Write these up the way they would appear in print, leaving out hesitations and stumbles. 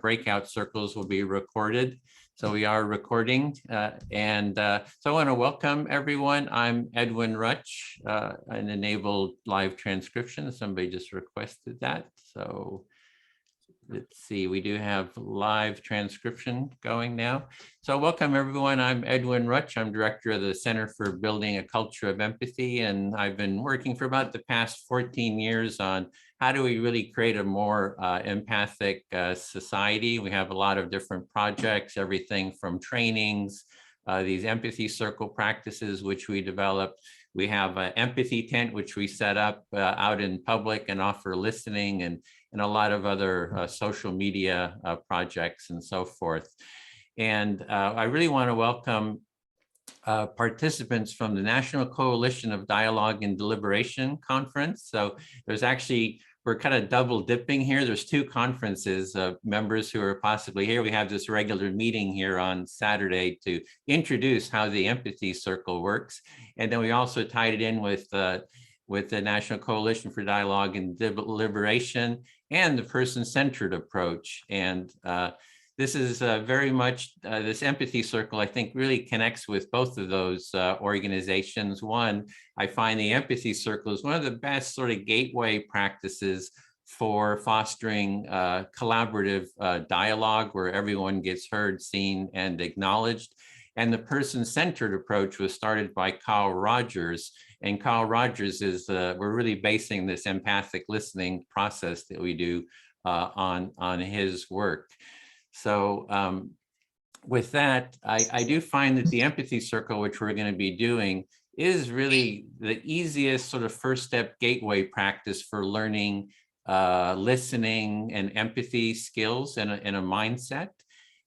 breakout circles will be recorded. So we are recording, so I want to welcome everyone. I'm Edwin Rutch, and enabled live transcription. Somebody just requested that. So let's see, we do have live transcription going now. So welcome everyone, I'm Edwin Rutch. I'm director of the Center for Building a Culture of Empathy, and I've been working for about the past 14 years on how do we really create a more empathic society. We have a lot of different projects, everything from trainings, these empathy circle practices, which we developed. We have an empathy tent, which we set up out in public and offer listening, and a lot of other social media projects and so forth. And I really want to welcome participants from the National Coalition of Dialogue and Deliberation Conference. So there's actually, we're kind of double dipping here. There's two conferences, members who are possibly here. We have this regular meeting here on Saturday to introduce how the empathy circle works. And then we also tied it in with the National Coalition for Dialogue and Deliberation and the person-centered approach. And this is very much, this empathy circle, I think, really connects with both of those organizations. One, I find the empathy circle is one of the best sort of gateway practices for fostering collaborative dialogue where everyone gets heard, seen, and acknowledged. And the person-centered approach was started by Carl Rogers. And Carl Rogers is, we're really basing this empathic listening process that we do on his work. So with that, I do find that the empathy circle, which we're going to be doing, is really the easiest sort of first step gateway practice for learning listening and empathy skills in a mindset.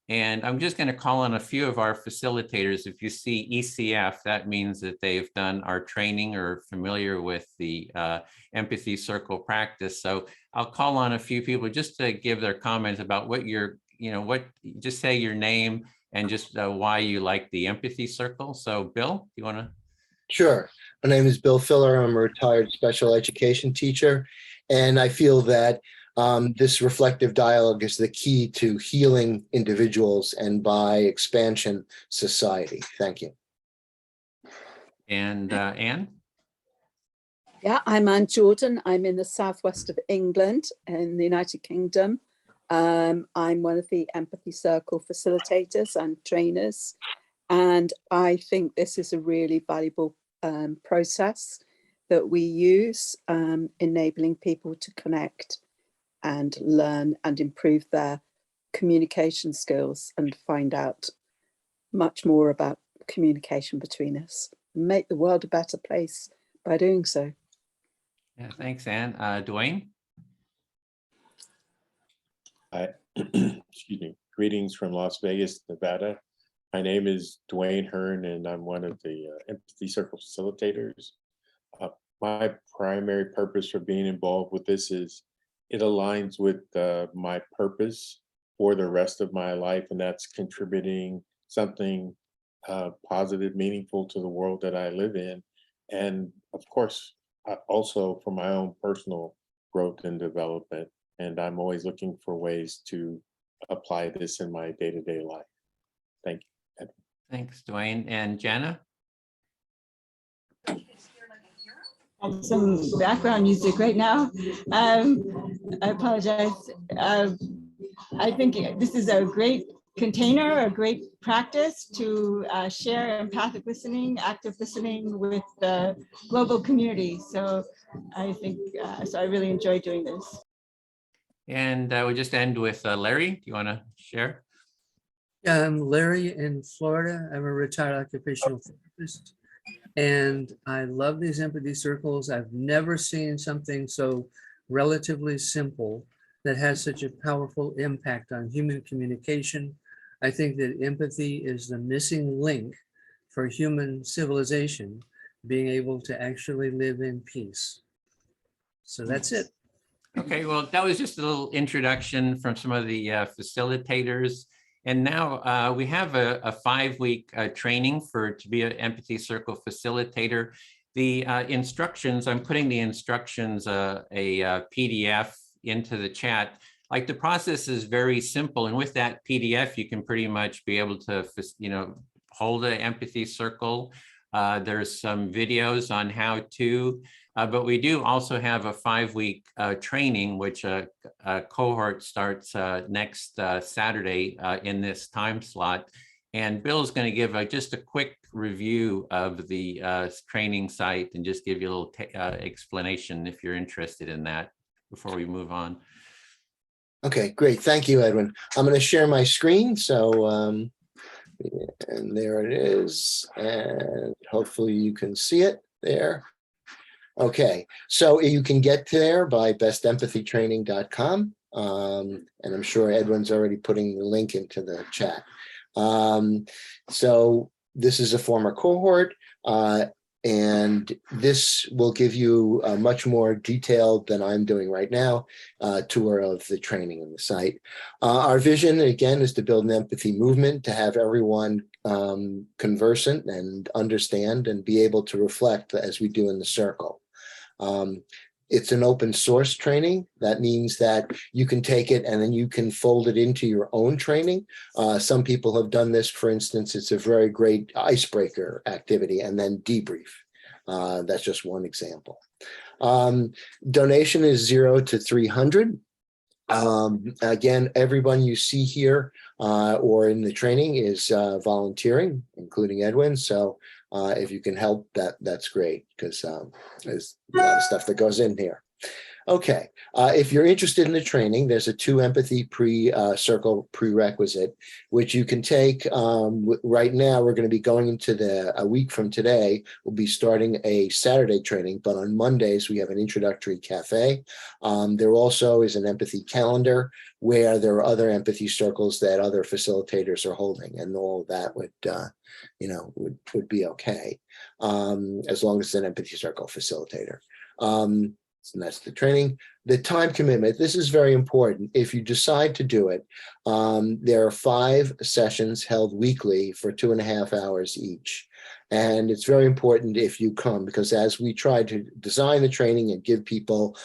And I'm just going to call on a few of our facilitators. If you see ECF, that means that they've done our training or are familiar with the empathy circle practice. So I'll call on a few people just to give their comments about what you're, just say your name and just why you like the empathy circle. So Bill, you want to? Sure. My name is Bill Filler. I'm a retired special education teacher. And I feel that this reflective dialogue is the key to healing individuals and by expansion, society. Thank you. And Anne? Yeah, I'm Anne Jordan. I'm in the southwest of England in the United Kingdom. I'm one of the Empathy Circle facilitators and trainers. And I think this is a really valuable process that we use, enabling people to connect and learn and improve their communication skills and find out much more about communication between us. Make the world a better place by doing so. Yeah, thanks, Anne. Dwayne? Hi, excuse me. Greetings from Las Vegas, Nevada. My name is Dwayne Hearn, and I'm one of the Empathy Circle facilitators. My primary purpose for being involved with this is it aligns with my purpose for the rest of my life, and that's contributing something positive, meaningful to the world that I live in. And of course, also for my own personal growth and development. And I'm always looking for ways to apply this in my day-to-day life. Thank you. Thanks, Dwayne. And Jana? And some background music right now. I apologize. I think this is a great container, a great practice to share empathic listening, active listening with the global community. So I think, so I really enjoy doing this. And we'll just end with Larry. Do you want to share? Yeah, I'm Larry in Florida. I'm a retired occupational therapist. And I love these empathy circles. I've never seen something so relatively simple that has such a powerful impact on human communication. I think that empathy is the missing link for human civilization being able to actually live in peace. So that's it. Okay, well, that was just a little introduction from some of the facilitators. And now we have a 5-week training to be an empathy circle facilitator. The instructions, I'm putting the instructions, a PDF into the chat. like the process is very simple. And with that PDF, you can pretty much be able to, hold an empathy circle. There's some videos on how to, but we do also have a 5-week training, which a cohort starts next Saturday in this time slot. And Bill's going to give just a quick review of the training site and just give you a little explanation if you're interested in that before we move on. Okay, great. Thank you, Edwin. I'm going to share my screen. So, and there it is. And hopefully you can see it there. Okay, so you can get there by bestempathytraining.com. And I'm sure Edwin's already putting the link into the chat. So this is a former cohort, and this will give you a much more detailed than I'm doing right now tour of the training and the site. Our vision, again, is to build an empathy movement, to have everyone conversant and understand and be able to reflect as we do in the circle. It's an open source training. That means that you can take it and then you can fold it into your own training. Some people have done this. For instance, it's a very great icebreaker activity, and then debrief. That's just one example. Donation is 0 to 300. Again, everyone you see here or in the training is volunteering, including Edwin. So if you can help, that's great, because there's a lot of stuff that goes in here. Okay, if you're interested in the training, there's a 2 empathy circle prerequisite, which you can take. Right now, we're going to be going into a week from today. We'll be starting a Saturday training, but on Mondays, we have an introductory cafe. There also is an empathy calendar where there are other empathy circles that other facilitators are holding, and all of that would be okay, as long as it's an empathy circle facilitator. And that's the training. The time commitment, this is very important. If you decide to do it, there are 5 sessions held weekly for 2.5 hours each. And it's very important if you come, because as we try to design the training and give people,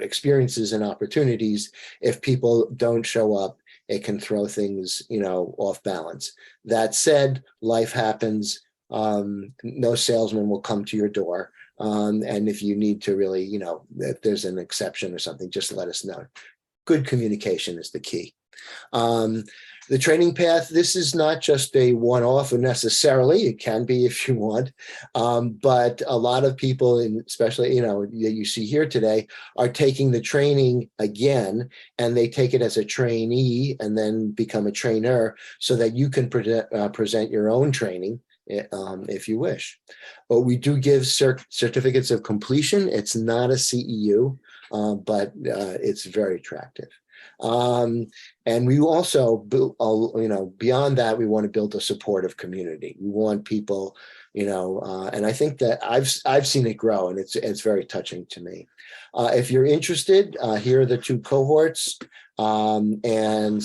experiences and opportunities, if people don't show up, it can throw things, off balance. That said, life happens. No salesman will come to your door. And if you need to really, if there's an exception or something, just let us know. Good communication is the key. The training path, this is not just a one-off necessarily. It can be if you want, but a lot of people, especially, that you see here today, are taking the training again, and they take it as a trainee and then become a trainer so that you can present your own training if you wish. But we do give certificates of completion. It's not a CEU, but it's very attractive. And we also, beyond that, we want to build a supportive community. We want people, and I think that I've seen it grow, and it's very touching to me. If you're interested, here are the 2 cohorts, and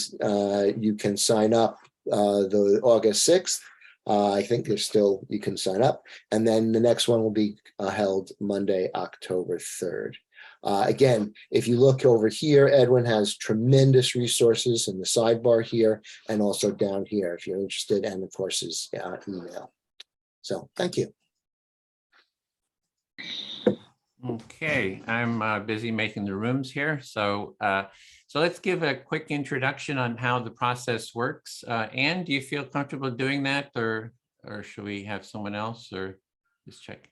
you can sign up the August 6th. I think you can sign up. And then the next one will be held Monday, October 3rd. Again, if you look over here, Edwin has tremendous resources in the sidebar here and also down here if you're interested, and of course his email. So thank you. Okay, I'm busy making the rooms here. So let's give a quick introduction on how the process works. Anne, do you feel comfortable doing that, or should we have someone else, or just check?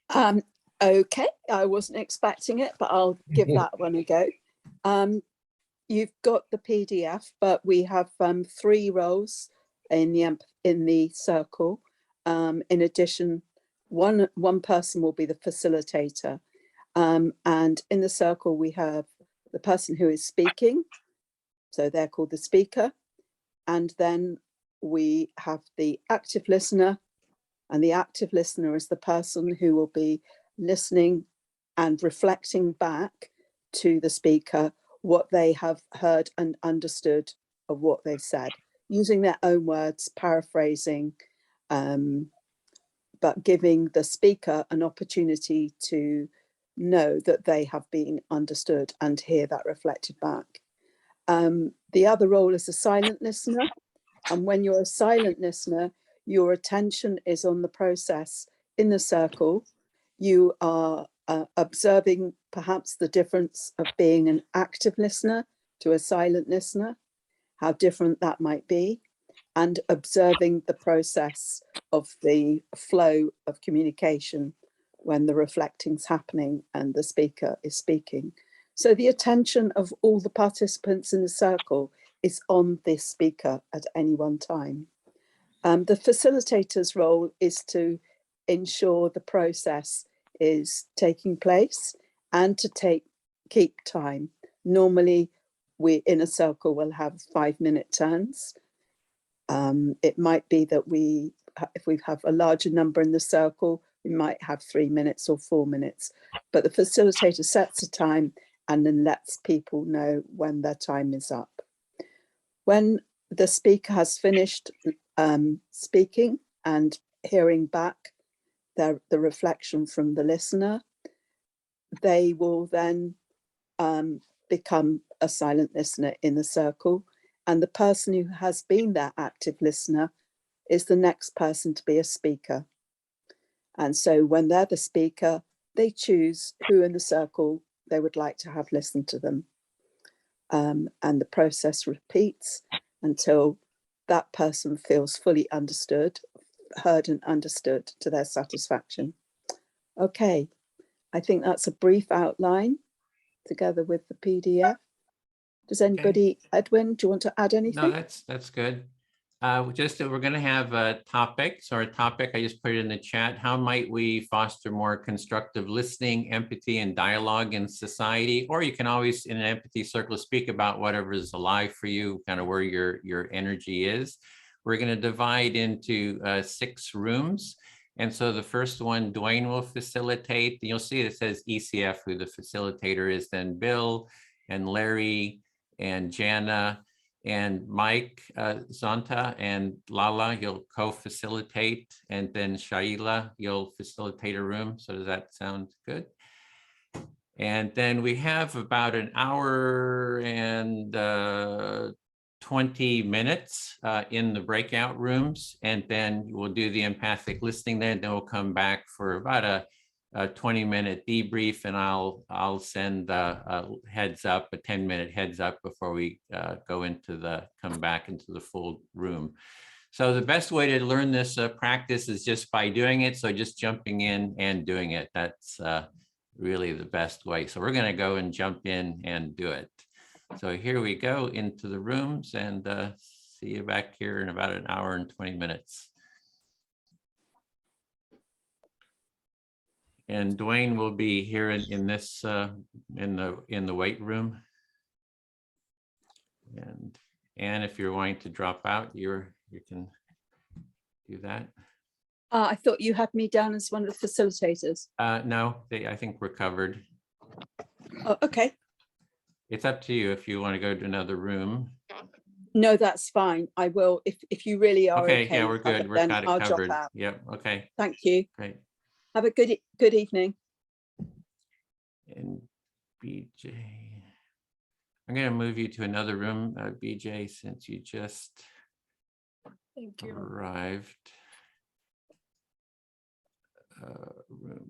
Okay, I wasn't expecting it, but I'll give that one a go. You've got the PDF, but we have 3 roles in the circle. In addition, one person will be the facilitator. And in the circle, we have the person who is speaking. So they're called the speaker. And then we have the active listener. And the active listener is the person who will be listening and reflecting back to the speaker what they have heard and understood of what they've said, using their own words, paraphrasing, but giving the speaker an opportunity to know that they have been understood and hear that reflected back. The other role is a silent listener. And when you're a silent listener, your attention is on the process in the circle. You are observing perhaps the difference of being an active listener to a silent listener, how different that might be, and observing the process of the flow of communication when the reflecting's happening and the speaker is speaking. So the attention of all the participants in the circle is on this speaker at any one time. The facilitator's role is to ensure the process is taking place and to keep time. Normally, we in a circle will have 5-minute turns. It might be that if we have a larger number in the circle, we might have 3 minutes or 4 minutes, but the facilitator sets a time and then lets people know when their time is up. When the speaker has finished speaking and hearing back the reflection from the listener, they will then become a silent listener in the circle. And the person who has been that active listener is the next person to be a speaker. And so when they're the speaker, they choose who in the circle they would like to have listen to them. And the process repeats until that person feels fully understood, heard and understood to their satisfaction. Okay, I think that's a brief outline together with the PDF. Does anybody, Edwin, do you want to add anything? No, that's good. Just that we're going to have topics or a topic. I just put it in the chat. How might we foster more constructive listening, empathy, and dialogue in society? Or you can always, in an empathy circle, speak about whatever is alive for you, kind of where your energy is. We're going to divide into 6 rooms. And so the first one, Dwayne will facilitate. You'll see it says ECF, who the facilitator is, then Bill and Larry and Jana and Mike, Zonta and Lala, you'll co-facilitate, and then Shaila, you'll facilitate a room. So does that sound good? And then we have about an hour and 20 minutes in the breakout rooms, and then we'll do the empathic listening then we'll come back for about a 20-minute debrief, and I'll send a heads up, a 10-minute heads up before we come back into the full room. So the best way to learn this practice is just by doing it. So just jumping in and doing it. That's really the best way. So we're going to go and jump in and do it. So here we go into the rooms, and see you back here in about an hour and 20 minutes. And Dwayne will be here in this in the weight room. And if you're wanting to drop out, you can do that. I thought you had me down as one of the facilitators. No, I think we're covered. Oh, okay. It's up to you if you want to go to another room. No, that's fine. I will. If you really are Okay, okay, yeah, we're good. We're got it I'll covered. drop out. Yep. Okay. Thank you. Great. Have a good evening. And BJ, I'm going to move you to another room, BJ, since you just arrived. Room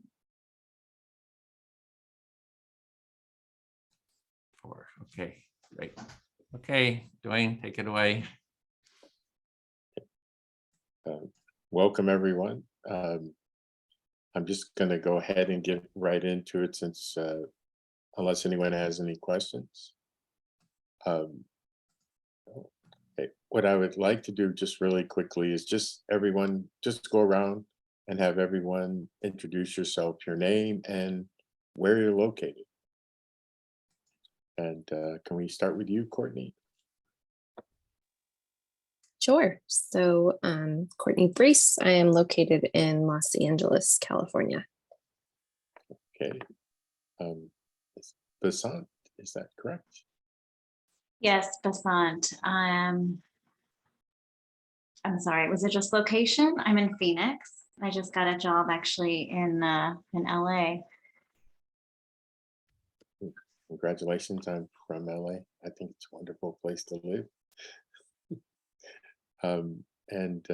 4. Okay, great. Okay, Dwayne, take it away. Welcome, everyone. I'm just going to go ahead and get right into it, since unless anyone has any questions. What I would like to do just really quickly is just go around and have everyone introduce yourself, your name, and where you're located. And can we start with you, Courtney? Sure. So Courtney Brees, I am located in Los Angeles, California. Okay. Basant, is that correct? Yes, Basant. I'm sorry, was it just location? I'm in Phoenix. I just got a job actually in LA. Congratulations, I'm from LA. I think it's a wonderful place to live. And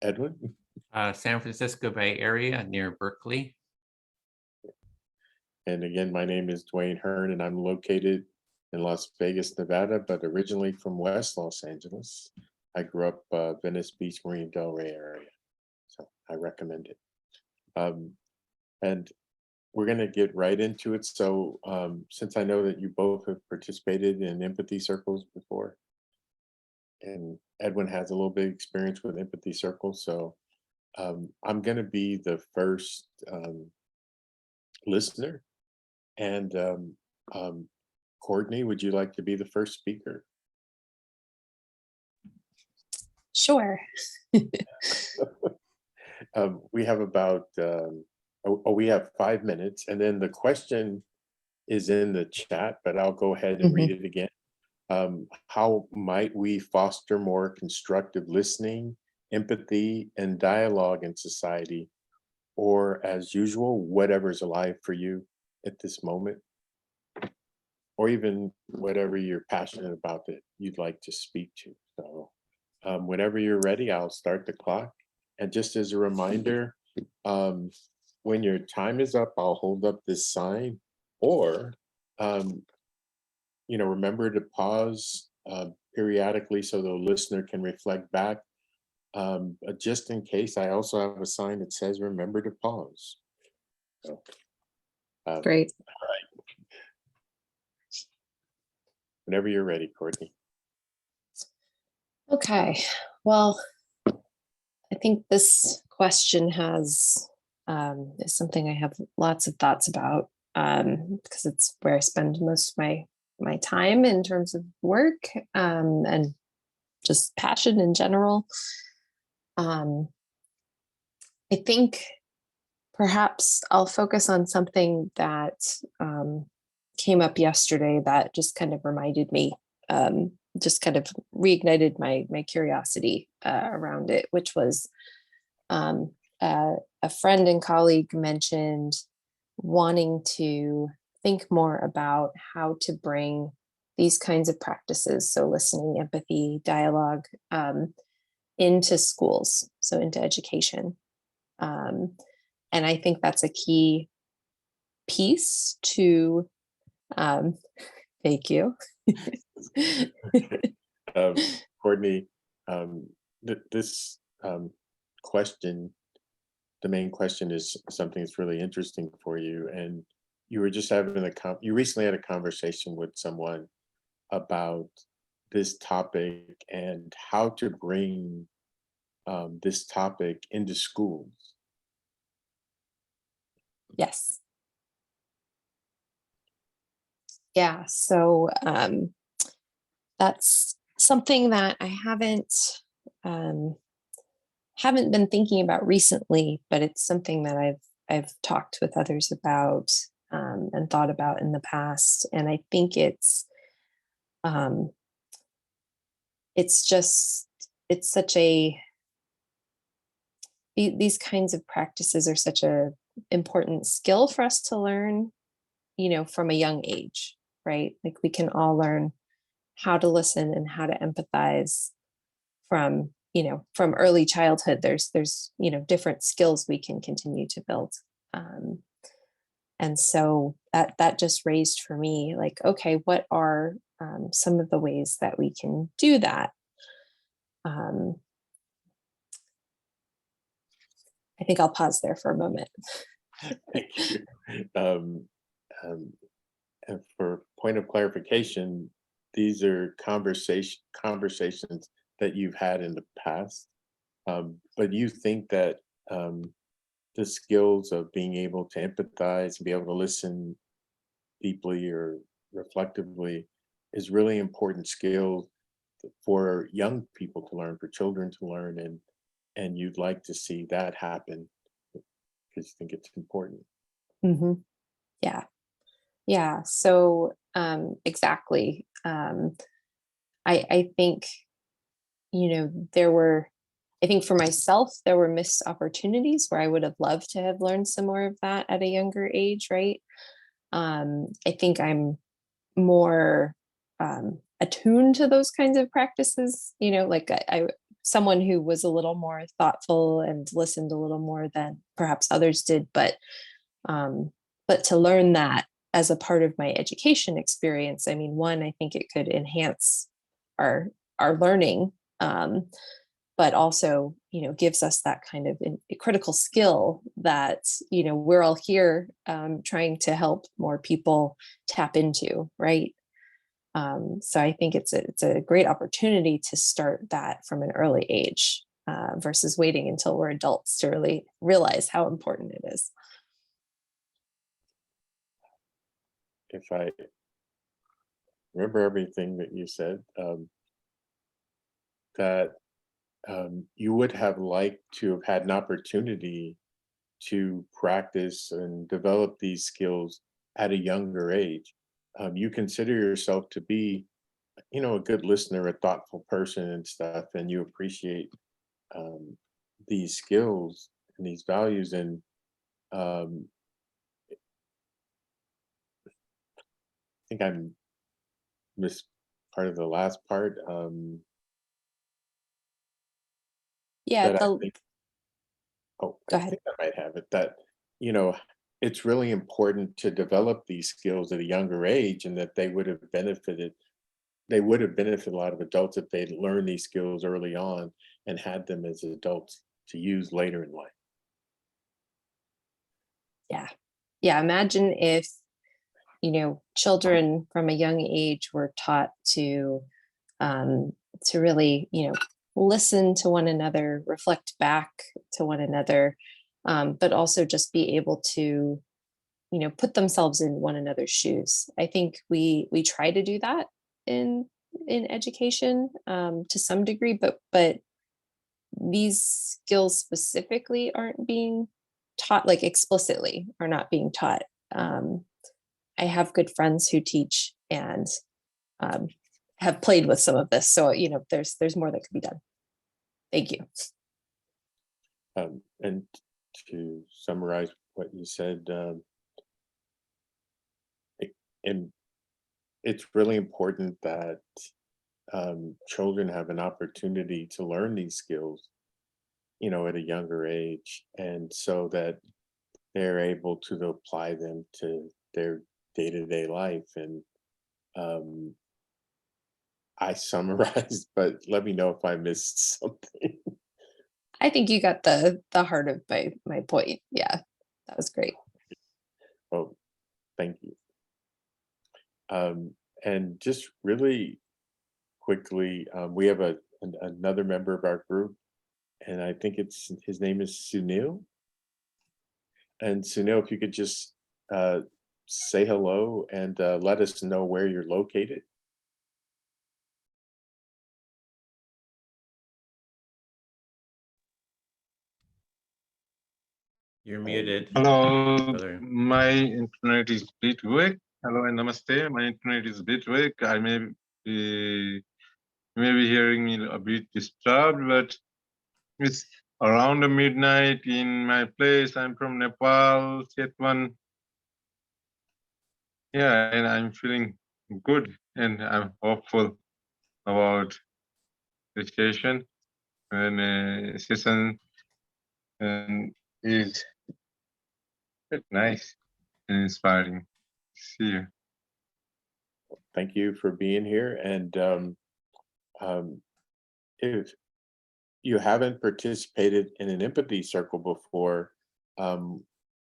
Edwin? San Francisco Bay Area near Berkeley. And again, my name is Dwayne Hearn, and I'm located in Las Vegas, Nevada, but originally from West Los Angeles. I grew up Venice Beach, Marina Del Rey area, so I recommend it. And we're going to get right into it. So since I know that you both have participated in empathy circles before, and Edwin has a little bit of experience with empathy circles, so I'm going to be the first listener. And Courtney, would you like to be the first speaker? Sure. We have about, we have 5 minutes, and then the question is in the chat, but I'll go ahead and read it again. How might we foster more constructive listening, empathy, and dialogue in society? Or as usual, whatever's alive for you at this moment, or even whatever you're passionate about that you'd like to speak to. So whenever you're ready, I'll start the clock. And just as a reminder, when your time is up, I'll hold up this sign, or remember to pause periodically so the listener can reflect back. Just in case, I also have a sign that says remember to pause. So, Great. all right. Whenever you're ready, Courtney. Okay. Well, I think this question is something I have lots of thoughts about because it's where I spend most of my time in terms of work and just passion in general. I think perhaps I'll focus on something that came up yesterday that just kind of reminded me, just kind of reignited my curiosity around it, which was a friend and colleague mentioned wanting to think more about how to bring these kinds of practices, so listening, empathy, dialogue, into schools, so into education. And I think that's a key piece to, thank you. Courtney, this question, the main question is something that's really interesting for you. And you were just having you recently had a conversation with someone about this topic and how to bring this topic into schools. Yes. Yeah, so that's something that I haven't been thinking about recently, but it's something that I've talked with others about and thought about in the past. And I think it's such a, these kinds of practices are such a important skill for us to learn, from a young age, right? Like we can all learn how to listen and how to empathize from early childhood. There's different skills we can continue to build. And so that just raised for me, like, okay, what are some of the ways that we can do that? I think I'll pause there for a moment. Thank you. And for point of clarification, these are conversations that you've had in the past, but you think that the skills of being able to empathize and be able to listen deeply or reflectively is really important skill for young people to learn, for children to learn, and you'd like to see that happen because you think it's important. Mm-hmm. Yeah. So exactly. I think, I think for myself, there were missed opportunities where I would have loved to have learned some more of that at a younger age, right? I think I'm more attuned to those kinds of practices, you know, like someone who was a little more thoughtful and listened a little more than perhaps others did, but to learn that as a part of my education experience, I mean, one, I think it could enhance our learning, but also, you know, gives us that kind of a critical skill that, you know, we're all here trying to help more people tap into, right? So I think it's a great opportunity to start that from an early age versus waiting until we're adults to really realize how important it is. If I remember everything that you said, that you would have liked to have had an opportunity to practice and develop these skills at a younger age. You consider yourself to be, you know, a good listener, a thoughtful person and stuff, and you appreciate these skills and these values. And I think I missed part of the last part. Yeah, That I think, oh, Go I ahead. think I might have it, that, you know, it's really important to develop these skills at a younger age, and that they would have benefited a lot of adults if they'd learned these skills early on and had them as adults to use later in life. Yeah, imagine if, you know, children from a young age were taught to really, you know, listen to one another, reflect back to one another, but also just be able to, you know, put themselves in one another's shoes. I think we try to do that in education to some degree, but these skills specifically aren't being taught, like explicitly are not being taught. I have good friends who teach and have played with some of this, so you know, there's more that could be done. Thank you. And to summarize what you said, and it's really important that children have an opportunity to learn these skills, you know, at a younger age, and so that they're able to apply them to their day-to-day life. And I summarized, but let me know if I missed something. I think you got the heart of my point. Yeah, that was great. Oh, thank you. And just really quickly, we have another member of our group, and I think his name is Sunil. And Sunil, if you could just say hello and let us know where you're located. You're muted. Hello, Brother. my internet is bit weak. Hello and namaste. My internet is bit weak. I may be hearing me a bit disturbed, but it's around midnight in my place. I'm from Nepal, Chetwan. Yeah, and I'm feeling good, and I'm hopeful about the station and session, and is nice and inspiring. See you. Thank you for being here. And if you haven't participated in an empathy circle before,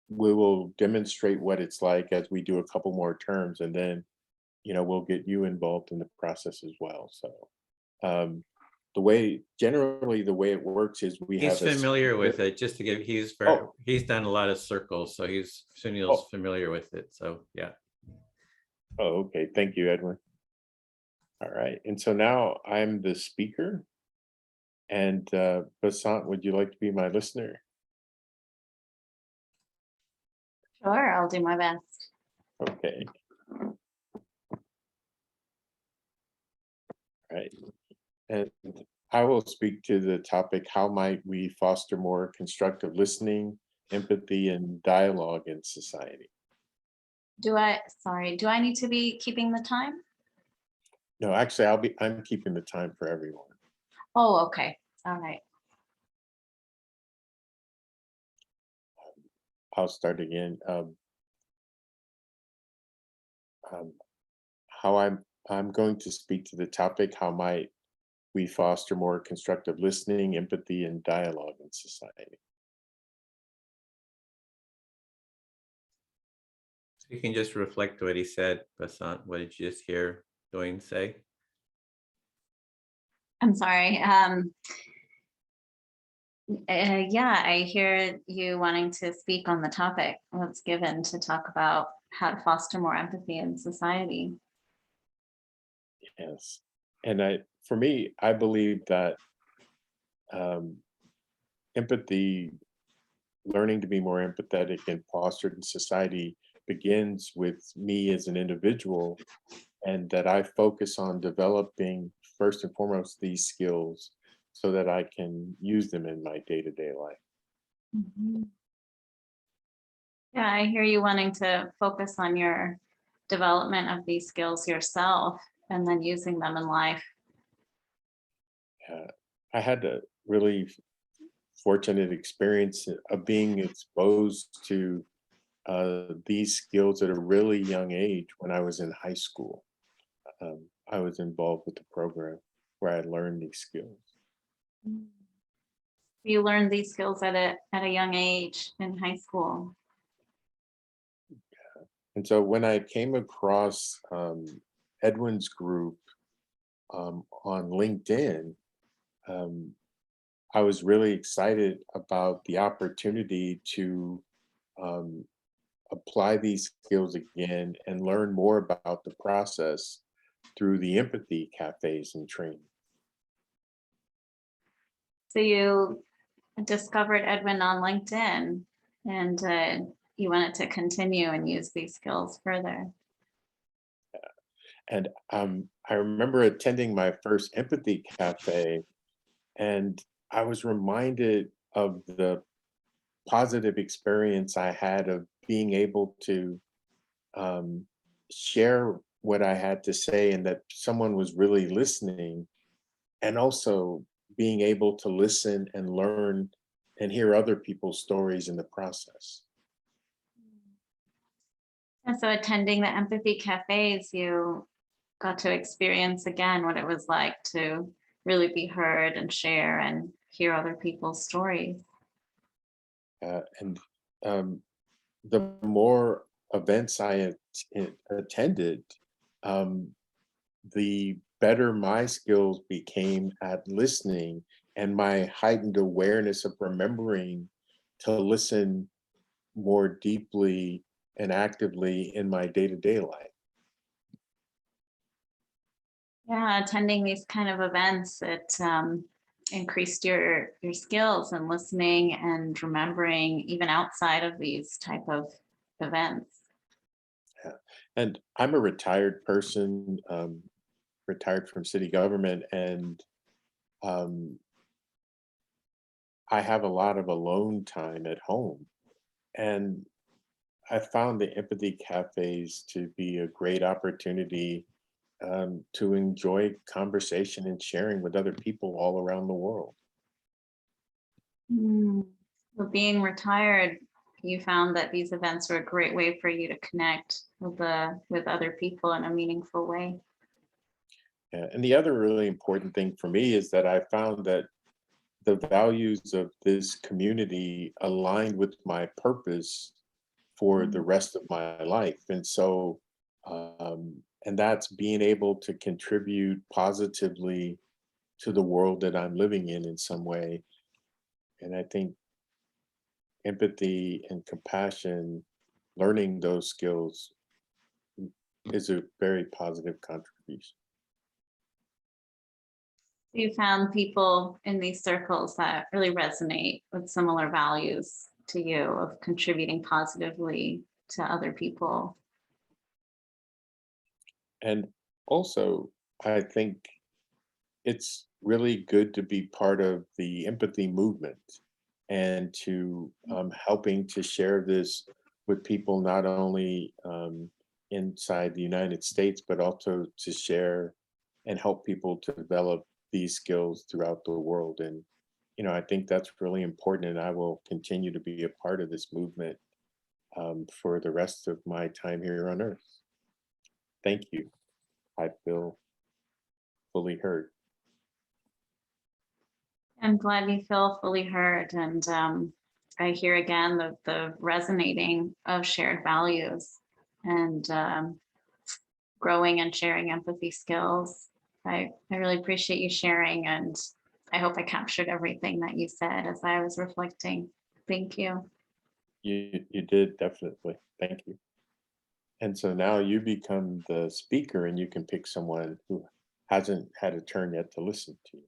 we will demonstrate what it's like as we do a couple more terms, and then, you know, we'll get you involved in the process as well. So generally the way it works is we He's have familiar with it, just to give, he's done a lot of circles, so Sunil's familiar with it, so yeah. Oh, okay. Thank you, Edwin. All right. And so now I'm the speaker. And Basant, would you like to be my listener? Sure, I'll do my best. Okay. All right. And I will speak to the topic, how might we foster more constructive listening, empathy, and dialogue in society? Do I need to be keeping the time? No, actually, I'm keeping the time for everyone. Oh, okay. All right. I'll start again. How I'm going to speak to the topic, how might we foster more constructive listening, empathy, and dialogue in society? You can just reflect what he said, Basant. What did you just hear Dwayne say? I'm sorry. Yeah, I hear you wanting to speak on the topic that's given to talk about how to foster more empathy in society. Yes. And for me, I believe that empathy, learning to be more empathetic and fostered in society begins with me as an individual, and that I focus on developing first and foremost these skills so that I can use them in my day-to-day life. Mhm. Yeah, I hear you wanting to focus on your development of these skills yourself and then using them in life. I had a really fortunate experience of being exposed to these skills at a really young age when I was in high school. I was involved with the program where I learned these skills. You learned these skills at a young age in high school. And so when I came across Edwin's group on LinkedIn, I was really excited about the opportunity to apply these skills again and learn more about the process through the empathy cafes and training. So you discovered Edwin on LinkedIn and you wanted to continue and use these skills further. And I remember attending my first empathy cafe, and I was reminded of the positive experience I had of being able to share what I had to say and that someone was really listening, and also being able to listen and learn and hear other people's stories in the process. And so attending the empathy cafes, you got to experience again what it was like to really be heard and share and hear other people's stories. And the more events I attended, the better my skills became at listening, and my heightened awareness of remembering to listen more deeply and actively in my day-to-day life. Yeah, attending these kind of events, it increased your skills in listening and remembering even outside of these type of events. Yeah. And I'm a retired person, retired from city government, and I have a lot of alone time at home. And I found the empathy cafes to be a great opportunity to enjoy conversation and sharing with other people all around the world. Well, being retired, you found that these events were a great way for you to connect with other people in a meaningful way. Yeah. And the other really important thing for me is that I found that the values of this community aligned with my purpose for the rest of my life. And so, and that's being able to contribute positively to the world that I'm living in some way. And I think empathy and compassion, learning those skills is a very positive contribution. You found people in these circles that really resonate with similar values to you of contributing positively to other people. And also, I think it's really good to be part of the empathy movement and to helping to share this with people not only inside the United States, but also to share and help people to develop these skills throughout the world. And, I think that's really important, and I will continue to be a part of this movement for the rest of my time here on Earth. Thank you. I feel fully heard. I'm glad you feel fully heard, and I hear again the resonating of shared values and growing and sharing empathy skills. I really appreciate you sharing, and I hope I captured everything that you said as I was reflecting. Thank you. You did, definitely. Thank you. And so now you become the speaker, and you can pick someone who hasn't had a turn yet to listen to you.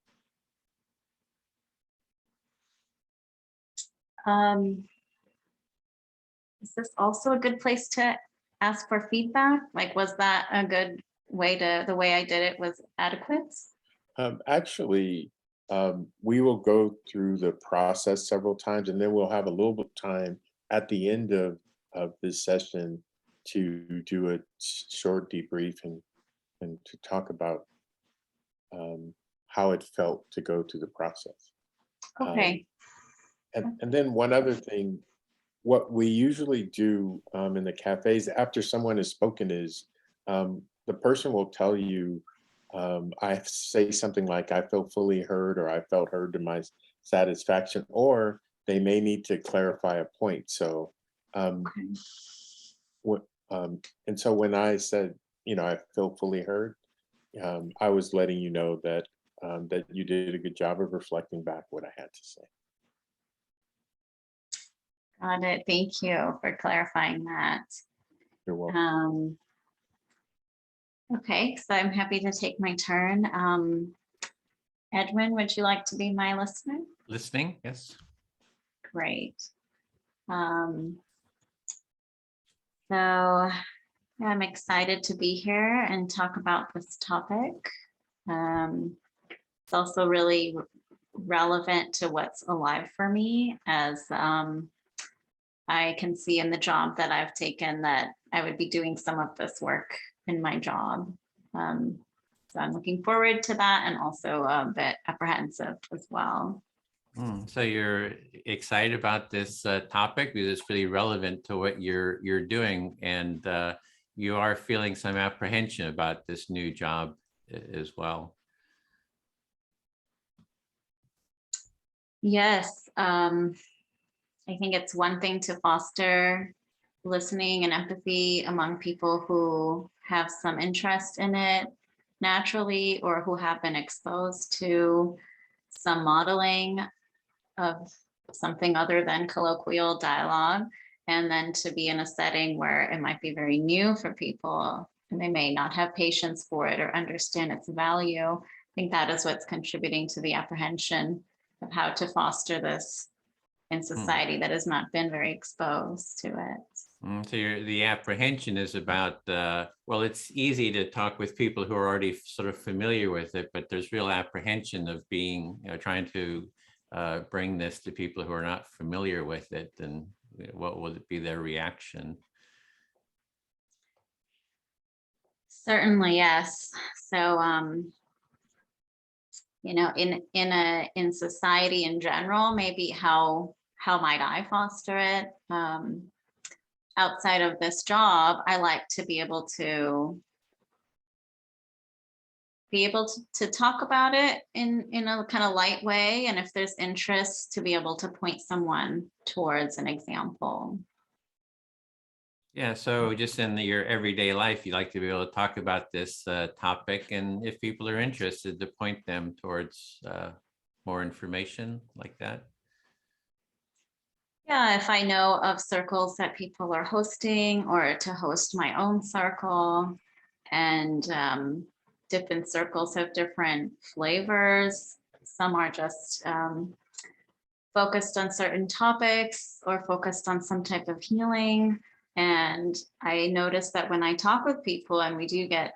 Is this also a good place to ask for feedback? Like, was that a good way the way I did it was adequate? Actually, we will go through the process several times, and then we'll have a little bit of time at the end of this session to do a short debrief and to talk about how it felt to go through the process. Okay. And then one other thing, what we usually do in the cafes after someone has spoken is the person will tell you, I say something like, I felt fully heard, or I felt heard to my satisfaction, or they may need to clarify a point. So, and so when I said, I feel fully heard, I was letting you know that that you did a good job of reflecting back what I had to say. Got it. Thank you for clarifying that. You're welcome. Okay, so I'm happy to take my turn. Edwin, would you like to be my listener? Listening, yes. Great. So I'm excited to be here and talk about this topic. It's also really relevant to what's alive for me, as I can see in the job that I've taken that I would be doing some of this work in my job. So I'm looking forward to that, and also a bit apprehensive as well. So you're excited about this topic because it's really relevant to what you're doing, and you are feeling some apprehension about this new job as well. Yes, I think it's one thing to foster listening and empathy among people who have some interest in it naturally, or who have been exposed to some modeling of something other than colloquial dialogue, and then to be in a setting where it might be very new for people and they may not have patience for it or understand its value. I think that is what's contributing to the apprehension of how to foster this in society that has not been very exposed to it. So the apprehension is about, well, it's easy to talk with people who are already sort of familiar with it, but there's real apprehension of being, trying to bring this to people who are not familiar with it, and what will it be their reaction? Certainly, yes. So, in society in general, maybe how might I foster it? Outside of this job, I like to be able to talk about it in a kind of light way, and if there's interest, to be able to point someone towards an example. Yeah, so just in your everyday life, you like to be able to talk about this topic, and if people are interested, to point them towards more information like that. Yeah, if I know of circles that people are hosting, or to host my own circle, and different circles have different flavors. Some are just focused on certain topics or focused on some type of healing. And I notice that when I talk with people and we do get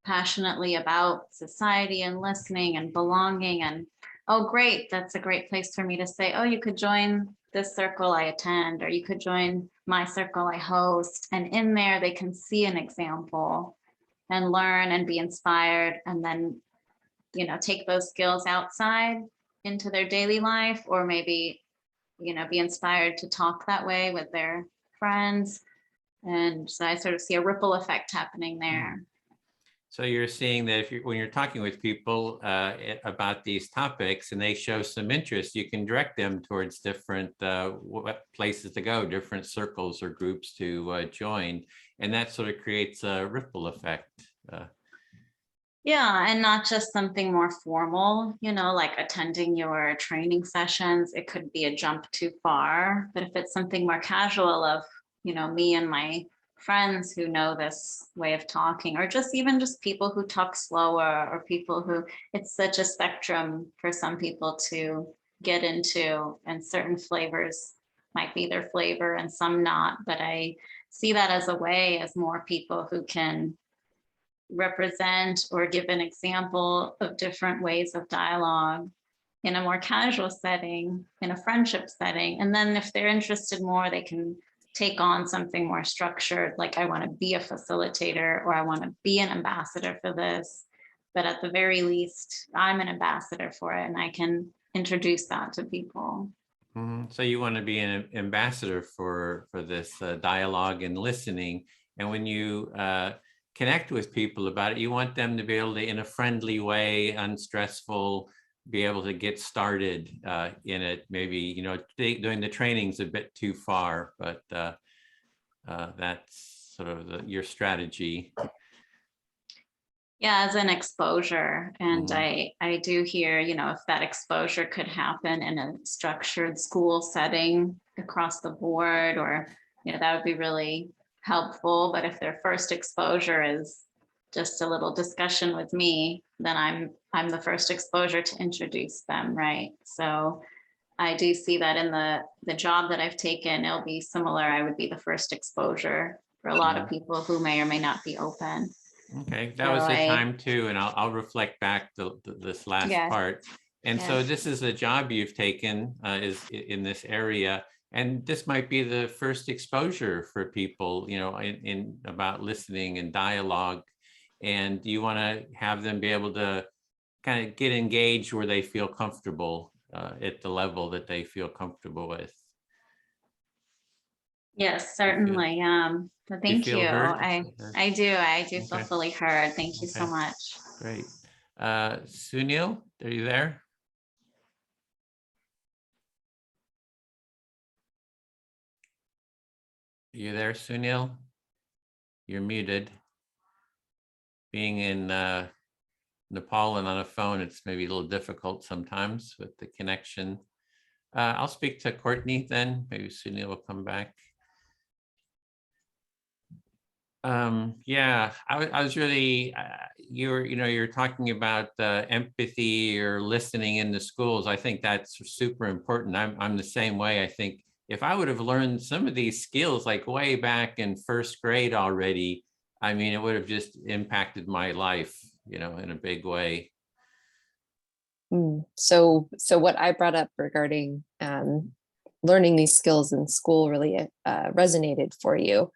passionately about society and listening and belonging, and oh, great, that's a great place for me to say, oh, you could join this circle I attend, or you could join my circle I host. And in there, they can see an example and learn and be inspired, and then, you know, take those skills outside into their daily life, or maybe, you know, be inspired to talk that way with their friends. And so I sort of see a ripple effect happening there. So you're seeing that if when you're talking with people about these topics and they show some interest, you can direct them towards different places to go, different circles or groups to join. And that sort of creates a ripple effect. Yeah, and not just something more formal, you know, like attending your training sessions. It could be a jump too far, but if it's something more casual of, you know, me and my friends who know this way of talking, or just even just people who talk slower, or people who, it's such a spectrum for some people to get into, and certain flavors might be their flavor and some not. But I see that as a way, as more people who can represent or give an example of different ways of dialogue in a more casual setting, in a friendship setting. And then if they're interested more, they can take on something more structured, like I want to be a facilitator, or I want to be an ambassador for this. But at the very least, I'm an ambassador for it, and I can introduce that to people. So you want to be an ambassador for this dialogue and listening. And when you connect with people about it, you want them to be able to, in a friendly way, unstressful, be able to get started in it. Maybe, you know, doing the training's a bit too far, but that's sort of your strategy. Yeah, as an exposure. And I do hear, you know, if that exposure could happen in a structured school setting across the board, or, you know, that would be really helpful. But if their first exposure is just a little discussion with me, then I'm the first exposure to introduce them, right? So I do see that in the job that I've taken, it'll be similar. I would be the first exposure for a lot of people who may or may not be open. Okay, that was the time too, and I'll reflect back this last part. And so this is a job you've taken is in this area, and this might be the first exposure for people, you know, in about listening and dialogue. And you want to have them be able to kind of get engaged where they feel comfortable at the level that they feel comfortable with. Yes, certainly. But thank you. I do feel fully heard. Thank you so much. Great. Sunil, are you there? Are you there, Sunil? You're muted. Being in Nepal and on a phone, it's maybe a little difficult sometimes with the connection. I'll speak to Courtney then. Maybe Sunil will come back. Yeah, I was really, you're talking about empathy or listening in the schools. I think that's super important. I'm the same way. I think if I would have learned some of these skills like way back in first grade already, I mean, it would have just impacted my life, you know, in a big way. So what I brought up regarding learning these skills in school really resonated for you.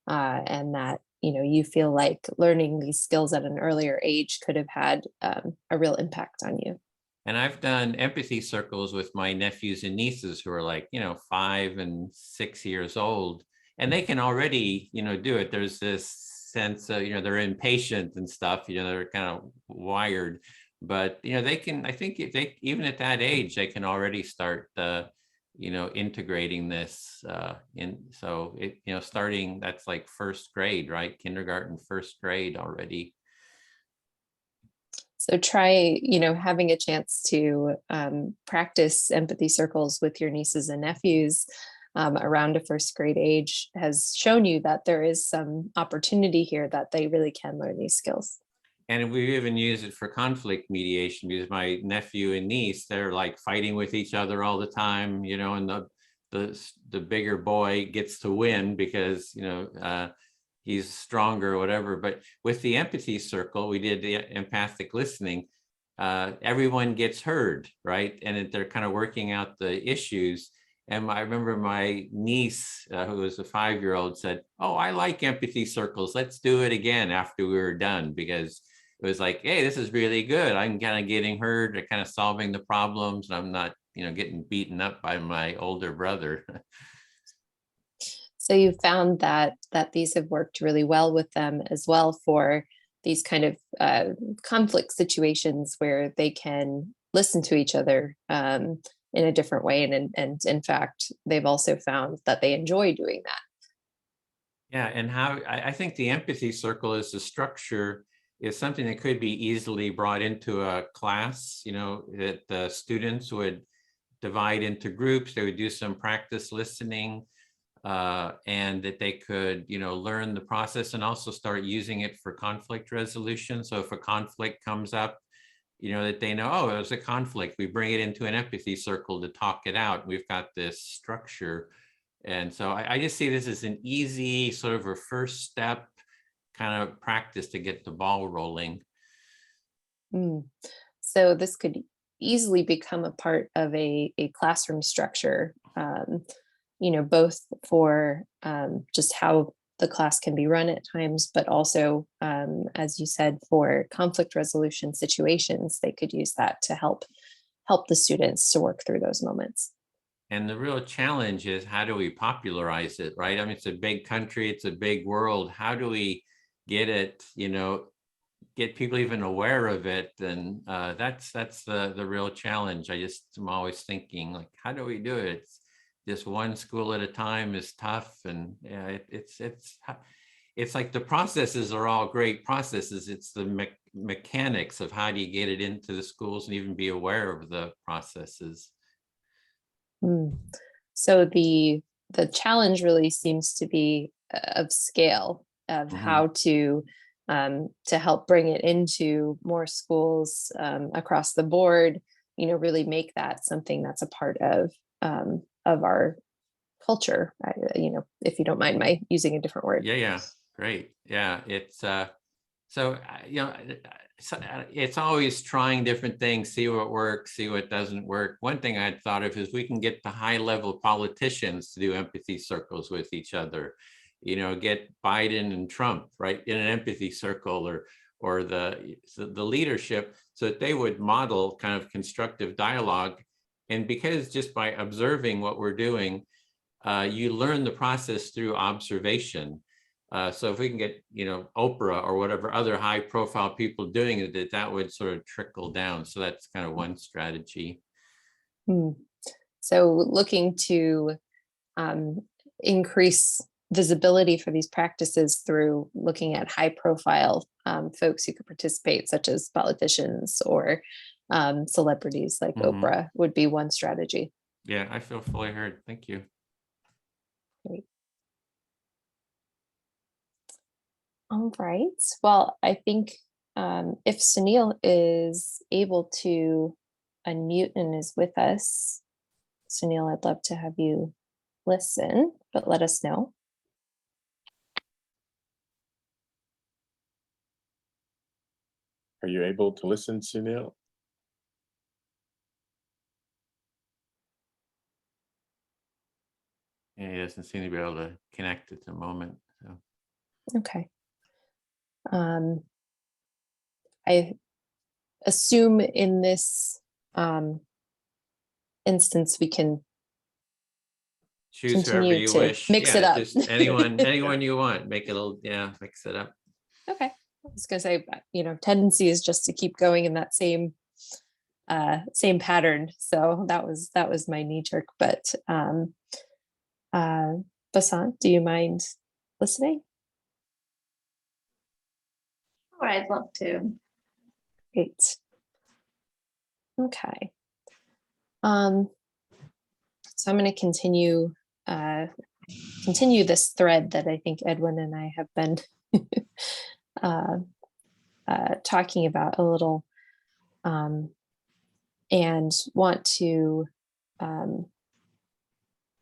And that, you know, you feel like learning these skills at an earlier age could have had a real impact on you. And I've done empathy circles with my nephews and nieces who are like, you know, 5 and 6 years old, and they can already, you know, do it. There's this sense of, you know, they're impatient and stuff, you know, they're kind of wired, but, you know, they can, I think if they, even at that age, they can already start you know, integrating this in. So it, you know, starting, that's like first grade, right? Kindergarten, first grade already. So try, you know, having a chance to practice empathy circles with your nieces and nephews around a first grade age has shown you that there is some opportunity here that they really can learn these skills. And we even use it for conflict mediation, because my nephew and niece, they're like fighting with each other all the time, you know, and the bigger boy gets to win because, you know, he's stronger or whatever. But with the empathy circle, we did the empathic listening. Everyone gets heard, right? And they're kind of working out the issues. And I remember my niece, who was a 5-year-old, said, "Oh, I like empathy circles. Let's do it again after we were done," because it was like, hey, this is really good. I'm kind of getting heard, kind of solving the problems. And I'm not, getting beaten up by my older brother. So you found that these have worked really well with them as well for these kind of conflict situations where they can listen to each other in a different way. And in fact, they've also found that they enjoy doing that. Yeah, and how I think the empathy circle as a structure is something that could be easily brought into a class, that the students would divide into groups, they would do some practice listening, and that they could, learn the process and also start using it for conflict resolution. So if a conflict comes up, that they know, oh, there's a conflict, we bring it into an empathy circle to talk it out. We've got this structure. And so I just see this as an easy sort of a first step kind of practice to get the ball rolling. So this could easily become a part of a classroom structure, both for just how the class can be run at times, but also, as you said, for conflict resolution situations, they could use that to help the students to work through those moments. And the real challenge is, how do we popularize it, right? I mean, it's a big country, it's a big world. How do we get it, get people even aware of it? And that's the real challenge. I'm always thinking, like, how do we do it? It's just one school at a time is tough. And yeah, it's like the processes are all great processes. It's the mechanics of how do you get it into the schools and even be aware of the processes. So the challenge really seems to be of scale, of how to help bring it into more schools across the board. Really make that something that's a part of our culture. If you don't mind my using a different word. Yeah, great. Yeah, it's it's always trying different things, see what works, see what doesn't work. One thing I had thought of is we can get the high level politicians to do empathy circles with each other, get Biden and Trump right in an empathy circle, or the leadership, so that they would model kind of constructive dialogue. And because just by observing what we're doing, you learn the process through observation. So if we can get, Oprah or whatever other high profile people doing it, that would sort of trickle down. So that's kind of one strategy. So looking to increase visibility for these practices through looking at high profile folks who could participate, such as politicians or celebrities like Oprah, would be one strategy. Yeah, I feel fully heard. Thank you. Great. All right. Well, I think if Sunil is able to unmute and is with us, Sunil, I'd love to have you listen, but let us know. Are you able to listen, Sunil? Yeah, he doesn't seem to be able to connect at the moment. So. Okay. I assume in this instance we can choose whoever you wish. Mix it up. Just anyone you want. Make it mix it up. Okay. I was gonna say, tendency is just to keep going in that same pattern. So that was my knee jerk. But Basant, do you mind listening? Sure, I'd love to. Great. Okay. So I'm going to continue this thread that I think Edwin and I have been talking about a little, and want to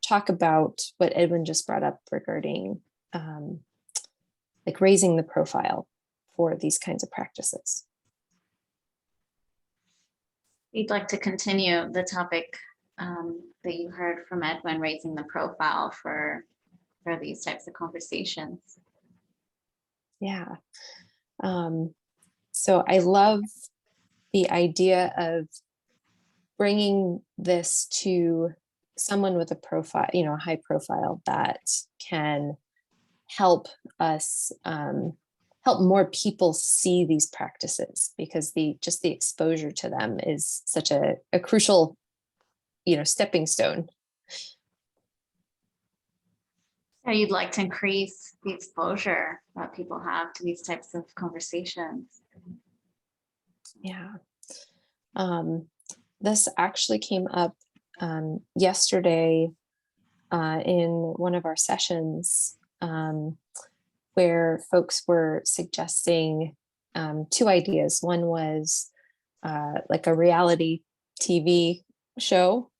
talk about what Edwin just brought up regarding like raising the profile for these kinds of practices. We'd like to continue the topic that you heard from Edwin raising the profile for these types of conversations. Yeah. So I love the idea of bringing this to someone with a profile, you know, a high profile that can help us, help more people see these practices, because just the exposure to them is such a crucial, you know, stepping stone. So you'd like to increase the exposure that people have to these types of conversations. Yeah. This actually came up yesterday in one of our sessions, where folks were suggesting two ideas. One was like a reality TV show,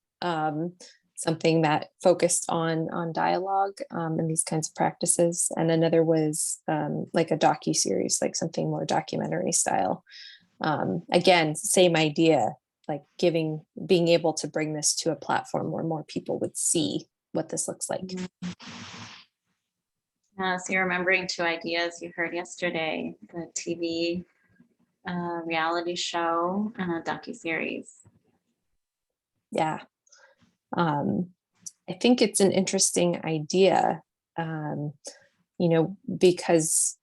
something that focused on dialogue and these kinds of practices. And another was like a docuseries, like something more documentary style. Again, same idea, like being able to bring this to a platform where more people would see what this looks like. So you're remembering two ideas you heard yesterday: the TV reality show and a docuseries. Yeah. I think it's an interesting idea, you know, because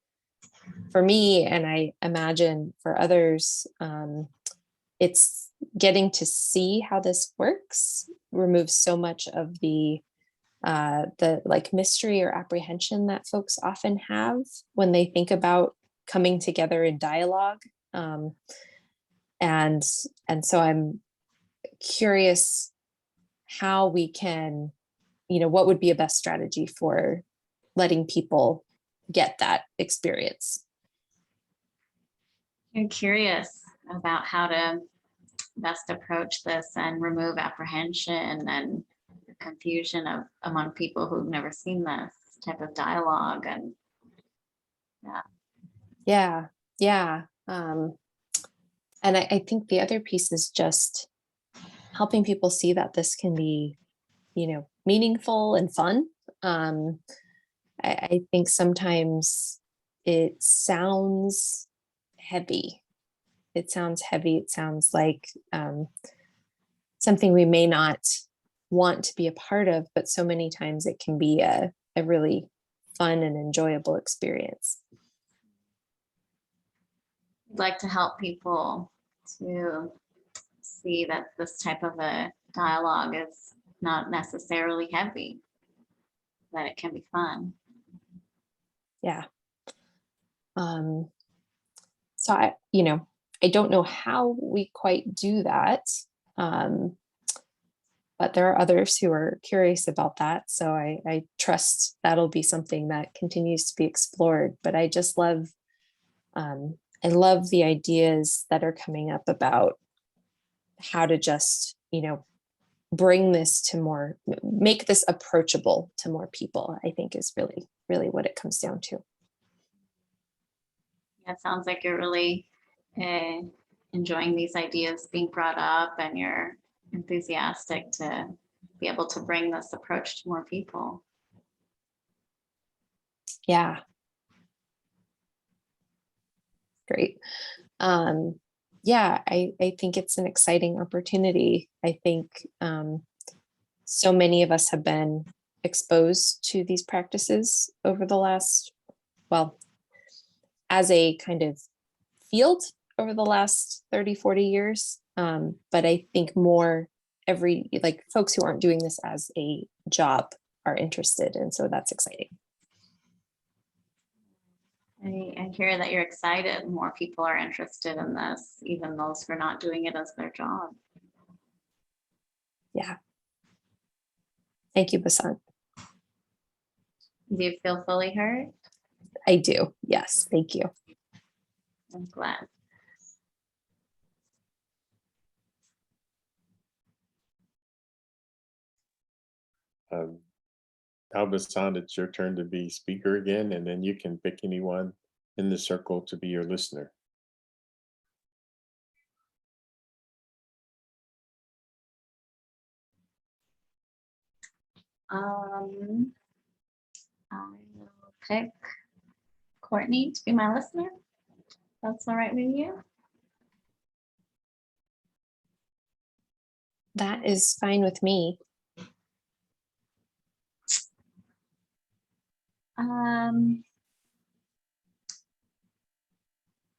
for me, and I imagine for others, it's getting to see how this works removes so much of the like mystery or apprehension that folks often have when they think about coming together in dialogue. And so I'm curious how we can, you know, what would be a best strategy for letting people get that experience. I'm curious about how to best approach this and remove apprehension and confusion among people who've never seen this type of dialogue. And yeah. And I think the other piece is just helping people see that this can be, you know, meaningful and fun. I think sometimes it sounds heavy. It sounds like something we may not want to be a part of, but so many times it can be a really fun and enjoyable experience. I'd like to help people to see that this type of a dialogue is not necessarily heavy, that it can be fun. Yeah. So I don't know how we quite do that. But there are others who are curious about that. So I trust that'll be something that continues to be explored. But I just love, I love the ideas that are coming up about how to just, you know, bring this to make this approachable to more people, I think is really, really what it comes down to. Yeah, it sounds like you're really enjoying these ideas being brought up, and you're enthusiastic to be able to bring this approach to more people. Yeah. Great. Yeah, I think it's an exciting opportunity. I think so many of us have been exposed to these practices over the last, well, as a kind of field over the last 30, 40 years. But I think more like folks who aren't doing this as a job are interested. And so that's exciting. I hear that you're excited. More people are interested in this, even those who are not doing it as their job. Yeah. Thank you, Basant. Do you feel fully heard? I do. Yes. Thank you. I'm glad. Al-Basant, it's your turn to be speaker again, and then you can pick anyone in the circle to be your listener. I will pick Courtney to be my listener. That's all right with you? That is fine with me.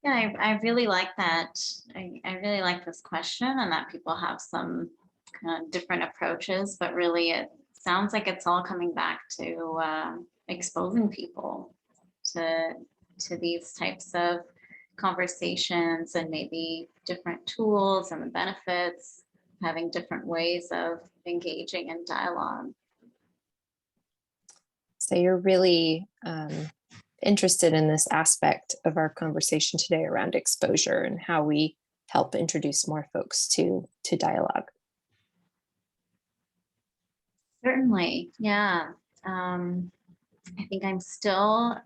Yeah, I really like that. I really like this question, and that people have some kind of different approaches, but really it sounds like it's all coming back to exposing people to these types of conversations, and maybe different tools and the benefits, having different ways of engaging in dialogue. So you're really interested in this aspect of our conversation today around exposure and how we help introduce more folks to dialogue. Certainly, yeah. I think I'm still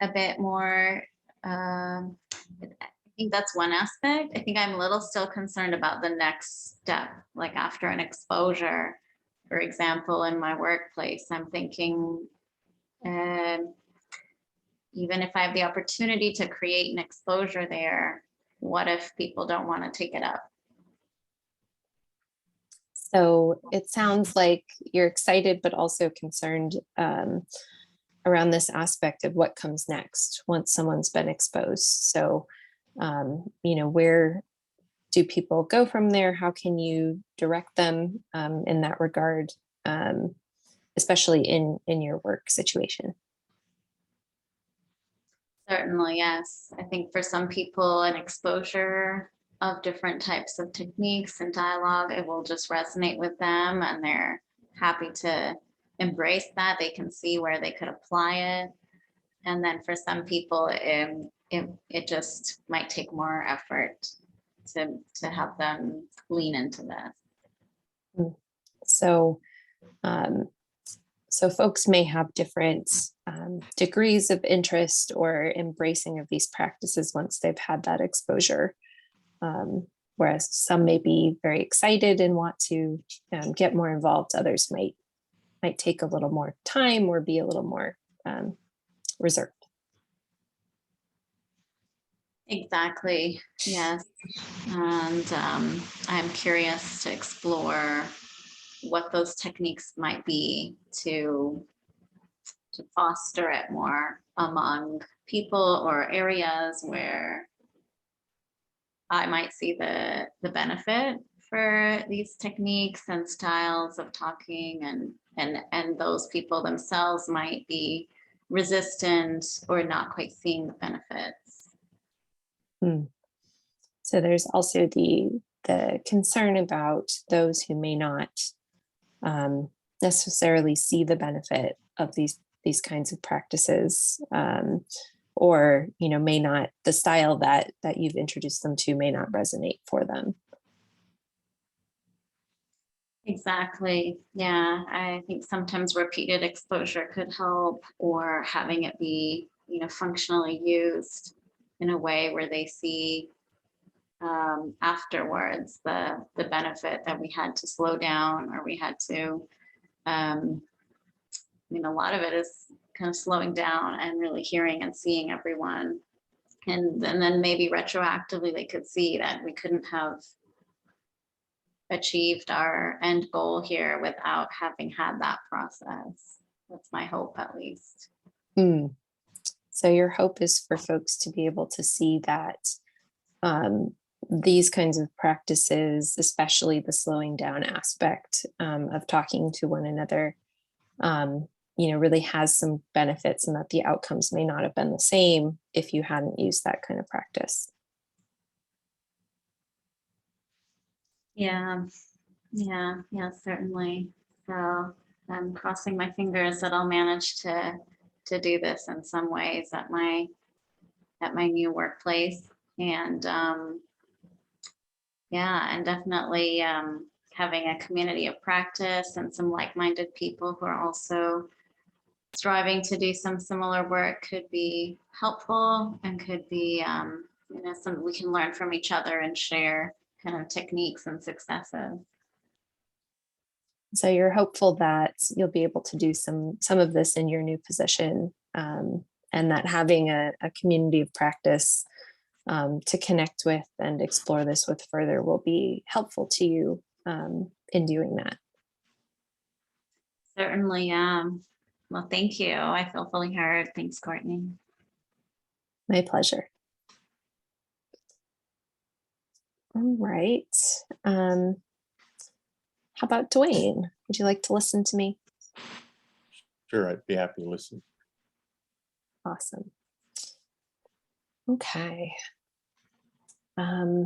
a bit more, I think that's one aspect. I think I'm a little still concerned about the next step, like after an exposure. For example, in my workplace, I'm thinking, even if I have the opportunity to create an exposure there, what if people don't want to take it up? So it sounds like you're excited, but also concerned around this aspect of what comes next once someone's been exposed. So, where do people go from there? How can you direct them in that regard, especially in your work situation? Certainly, yes. I think for some people, an exposure of different types of techniques and dialogue, it will just resonate with them, and they're happy to embrace that. They can see where they could apply it. And then for some people, it just might take more effort to have them lean into this. So, so folks may have different degrees of interest or embracing of these practices once they've had that exposure. Whereas some may be very excited and want to get more involved. Others might take a little more time or be a little more reserved. Exactly, yes. And I'm curious to explore what those techniques might be to foster it more among people or areas where I might see the benefit for these techniques and styles of talking, and those people themselves might be resistant or not quite seeing the benefits. So there's also the concern about those who may not necessarily see the benefit of these kinds of practices, or may not, the style that you've introduced them to may not resonate for them. Exactly. Yeah, I think sometimes repeated exposure could help, or having it be, functionally used in a way where they see afterwards the benefit that we had to slow down, or we had to, a lot of it is kind of slowing down and really hearing and seeing everyone. And then maybe retroactively they could see that we couldn't have achieved our end goal here without having had that process. That's my hope, at least. So your hope is for folks to be able to see that these kinds of practices, especially the slowing down aspect of talking to one another, really has some benefits, and that the outcomes may not have been the same if you hadn't used that kind of practice. Yeah, certainly. So I'm crossing my fingers that I'll manage to do this in some ways at my new workplace, and and definitely having a community of practice and some like-minded people who are also striving to do some similar work could be helpful, and could be some we can learn from each other and share kind of techniques and successes. So you're hopeful that you'll be able to do some of this in your new position, and that having a community of practice to connect with and explore this with further will be helpful to you in doing that. Certainly. Well, thank you. I feel fully heard. Thanks, Courtney. My pleasure. All right. How about Dwayne? Would you like to listen to me? Sure, I'd be happy to listen. Awesome. Okay. I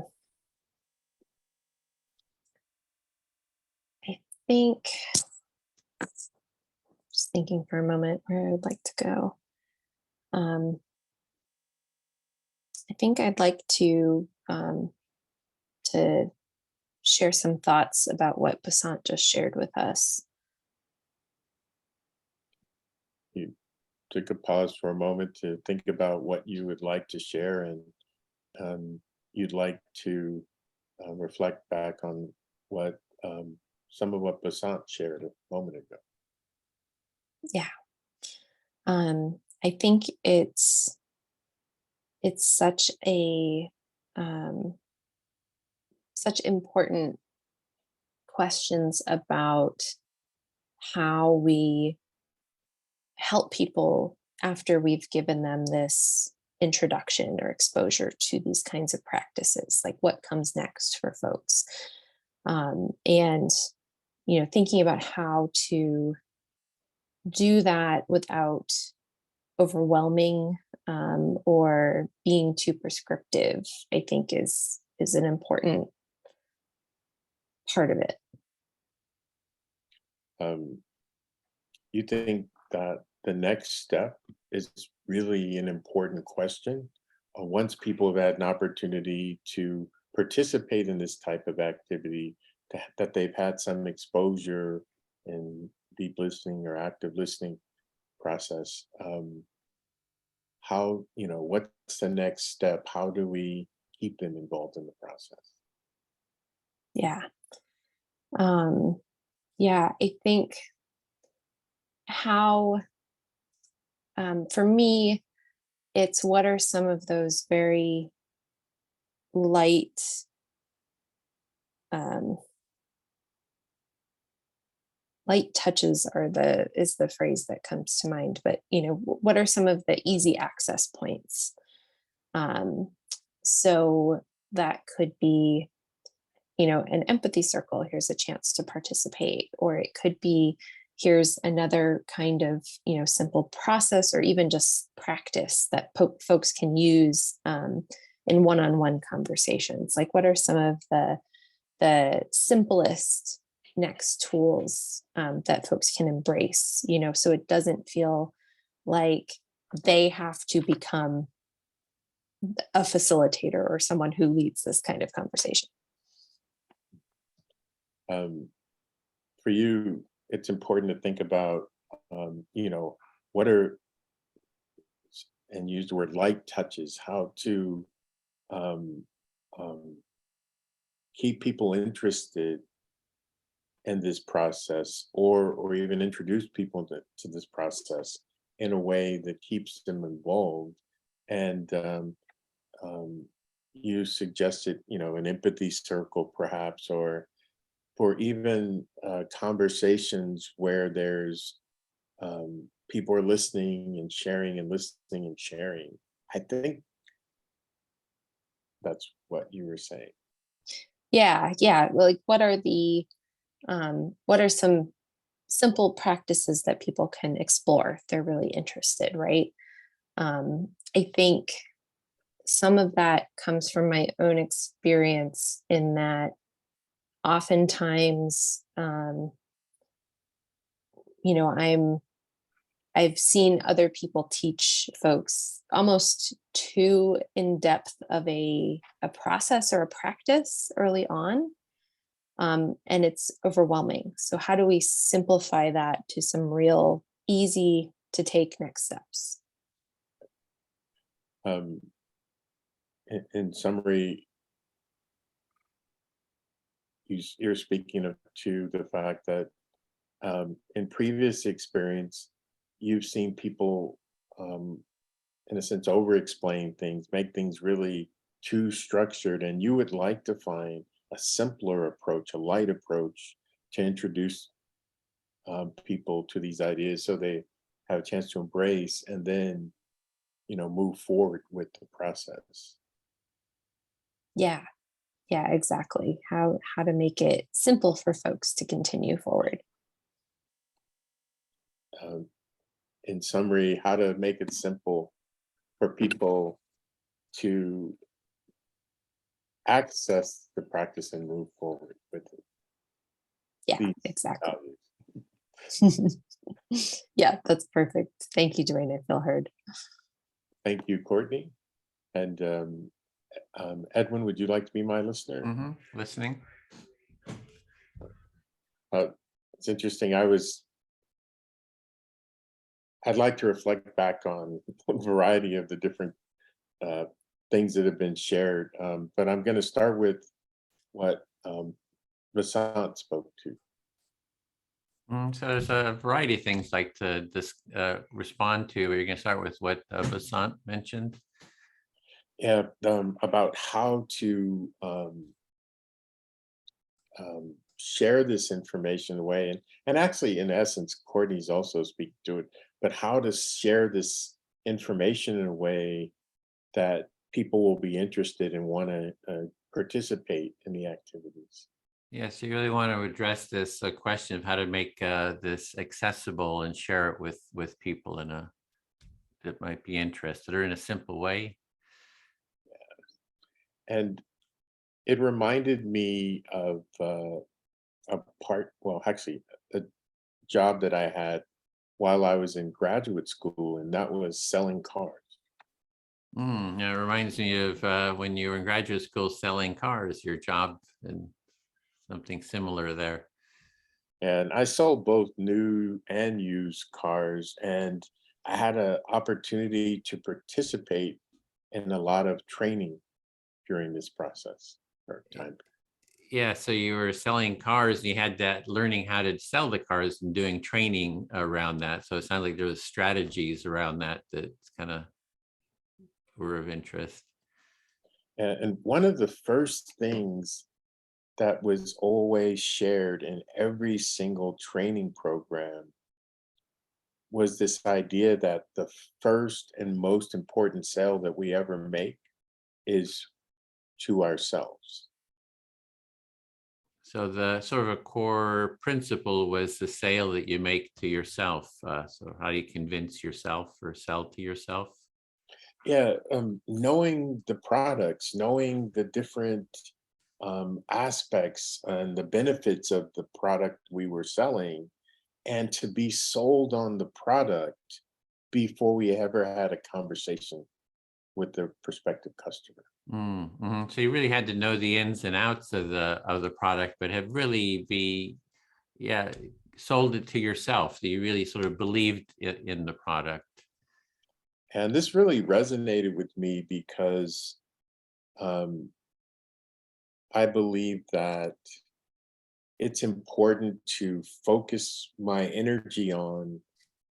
think, just thinking for a moment where I'd like to go. I think I'd like to share some thoughts about what Basant just shared with us. You took a pause for a moment to think about what you would like to share, and you'd like to reflect back on what some of what Basant shared a moment ago. Yeah. I think it's such a such important questions about how we help people after we've given them this introduction or exposure to these kinds of practices, like what comes next for folks. And, you know, thinking about how to do that without overwhelming or being too prescriptive, I think is an important part of it. You think that the next step is really an important question once people have had an opportunity to participate in this type of activity, that they've had some exposure in deep listening or active listening process. How, you know, what's the next step? How do we keep them involved in the process? Yeah. Yeah, I think how, for me, it's what are some of those very light, light touches is the phrase that comes to mind, but you know, what are some of the easy access points? So that could be, you know, an empathy circle, here's a chance to participate, or it could be, here's another kind of, you know, simple process or even just practice that folks can use in one-on-one conversations. Like what are some of the simplest next tools that folks can embrace, you know, so it doesn't feel like they have to become a facilitator or someone who leads this kind of conversation. For you, it's important to think about, you know, what are, and use the word light touches, how to keep people interested in this process, or even introduce people to this process in a way that keeps them involved. And you suggested, you know, an empathy circle perhaps, or even conversations where there's people are listening and sharing and listening and sharing. I think that's what you were saying. Yeah. Like what are some simple practices that people can explore if they're really interested, right? I think some of that comes from my own experience in that oftentimes, you know, I've seen other people teach folks almost too in depth of a process or a practice early on. And it's overwhelming. So how do we simplify that to some real easy to take next steps? In summary, you're speaking to the fact that in previous experience, you've seen people, in a sense, over-explain things, make things really too structured, and you would like to find a simpler approach, a light approach to introduce people to these ideas so they have a chance to embrace and then, move forward with the process. Yeah, yeah, exactly. How to make it simple for folks to continue forward. In summary, how to make it simple for people to access the practice and move forward with it. Yeah, These exactly. values. Yeah, that's perfect. Thank you, Dwayne. I feel heard. Thank you, Courtney. And Edwin, would you like to be my listener? Listening. It's interesting. I'd like to reflect back on a variety of the different things that have been shared, but I'm going to start with what Vasant spoke to. So there's a variety of things like to respond to. We're going to start with what Vasant mentioned. Yeah, about how to share this information away, and actually, in essence, Courtney's also speaking to it. But how to share this information in a way that people will be interested and want to participate in the activities. Yes, you really want to address this question of how to make this accessible and share it with people that might be interested, or in a simple way. And it reminded me of a job that I had while I was in graduate school, and that was selling cars. It reminds me of when you were in graduate school selling cars, your job, and something similar there. And I sold both new and used cars, and I had an opportunity to participate in a lot of training during this process or time. Yeah, so you were selling cars and you had that learning how to sell the cars and doing training around that. So it sounds like there was strategies around that kind of were of interest. And one of the first things that was always shared in every single training program was this idea that the first and most important sale that we ever make is to ourselves. So the sort of a core principle was the sale that you make to yourself. So how do you convince yourself or sell to yourself? Yeah, knowing the products, knowing the different aspects and the benefits of the product we were selling, and to be sold on the product before we ever had a conversation with the prospective customer. So you really had to know the ins and outs of the product, but have really sold it to yourself. That you really sort of believed in the product. And this really resonated with me because I believe that it's important to focus my energy on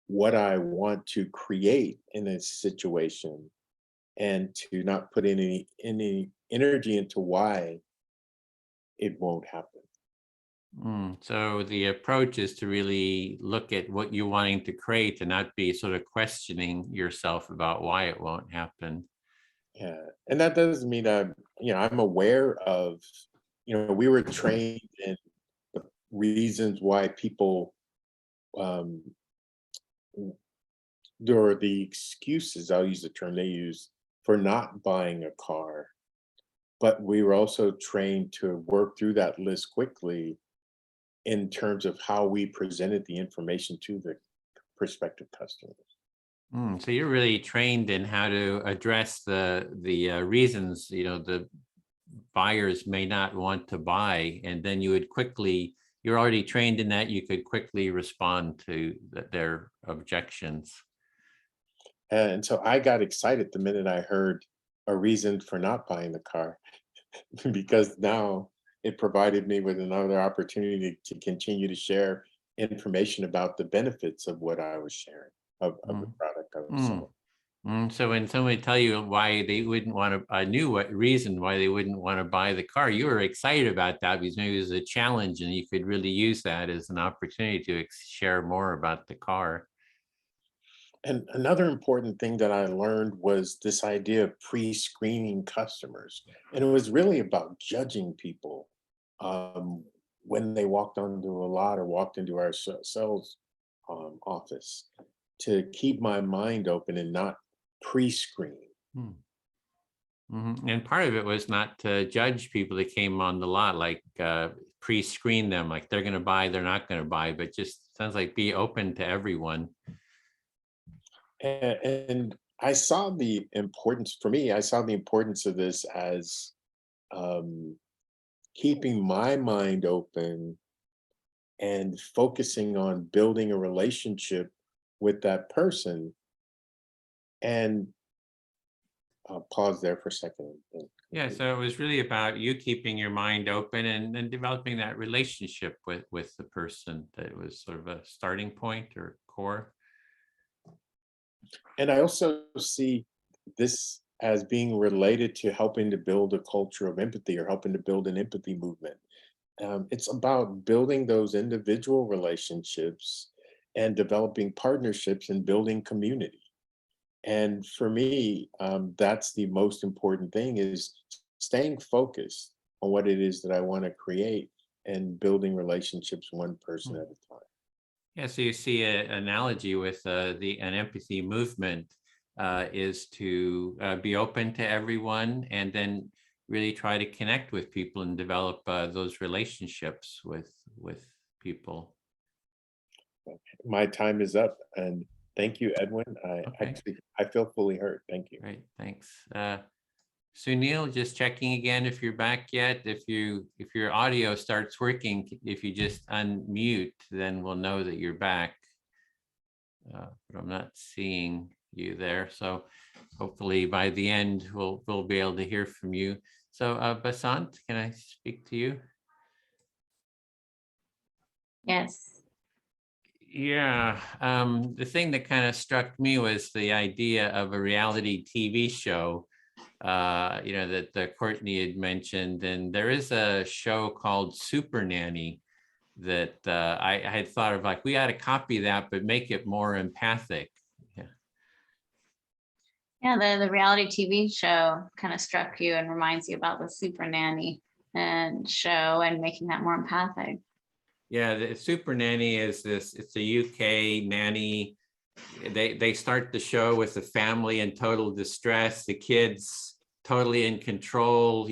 what I want to create in a situation, and to not put any energy into why it won't happen. So the approach is to really look at what you're wanting to create and not be sort of questioning yourself about why it won't happen. Yeah, and that doesn't mean I'm aware of, we were trained in the reasons why people, there are the excuses, I'll use the term they use, for not buying a car. But we were also trained to work through that list quickly in terms of how we presented the information to the prospective customers. So you're really trained in how to address the reasons, the buyers may not want to buy, and then you're already trained in that, you could quickly respond to their objections. And so I got excited the minute I heard a reason for not buying the car, because now it provided me with another opportunity to continue to share information about the benefits of what I was sharing, of the product I was selling. So when somebody tell you why they wouldn't want to, I knew what reason why they wouldn't want to buy the car, you were excited about that because maybe it was a challenge and you could really use that as an opportunity to share more about the car. And another important thing that I learned was this idea of pre-screening customers. And it was really about judging people when they walked onto a lot or walked into our sales office, to keep my mind open and not pre-screen. And part of it was not to judge people that came on the lot, like pre-screen them, like they're going to buy, they're not going to buy, but just sounds like be open to everyone. And I saw the importance, for me, I saw the importance of this as keeping my mind open and focusing on building a relationship with that person. And I'll pause there for a second. Yeah, so it was really about you keeping your mind open and developing that relationship with the person. That was sort of a starting point or core. And I also see this as being related to helping to build a culture of empathy, or helping to build an empathy movement. It's about building those individual relationships and developing partnerships and building community. And for me, that's the most important thing, is staying focused on what it is that I want to create and building relationships one person at a time. Yeah, so you see an analogy with an empathy movement is to be open to everyone and then really try to connect with people and develop those relationships with people. My time is up, and thank you, Edwin. I feel fully heard. Thank you. Great, thanks. Sunil, just checking again if you're back yet. If your audio starts working, if you just unmute, then we'll know that you're back. But I'm not seeing you there, so hopefully by the end we'll be able to hear from you. So Basant, can I speak to you? Yes. Yeah, the thing that kind of struck me was the idea of a reality TV show, that Courtney had mentioned. And there is a show called Super Nanny that I had thought of, like, we ought to copy that, but make it more empathic. Yeah, the reality TV show kind of struck you and reminds you about the Super Nanny and show, and making that more empathic. Yeah, the Super Nanny is this, it's a UK nanny. They start the show with the family in total distress, the kids totally in control,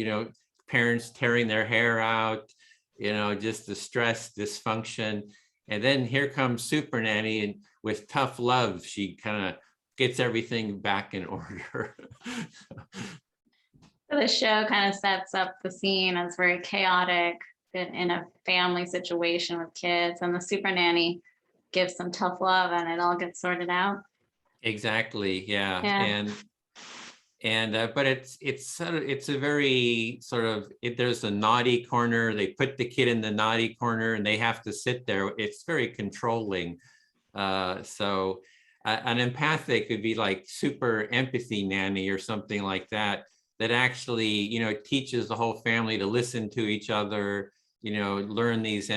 parents tearing their hair out, just the stress, dysfunction. And then here comes Super Nanny, and with tough love, she kind of gets everything back in order. So the show kind of sets up the scene as very chaotic in a family situation with kids, and the Super Nanny gives some tough love and it all gets sorted out. Exactly. Yeah. And but it's a very sort of, there's a naughty corner. They put the kid in the naughty corner and they have to sit there. It's very controlling. So an empathic would be like Super Empathy Nanny or something like that actually, teaches the whole family to listen to each other, learn these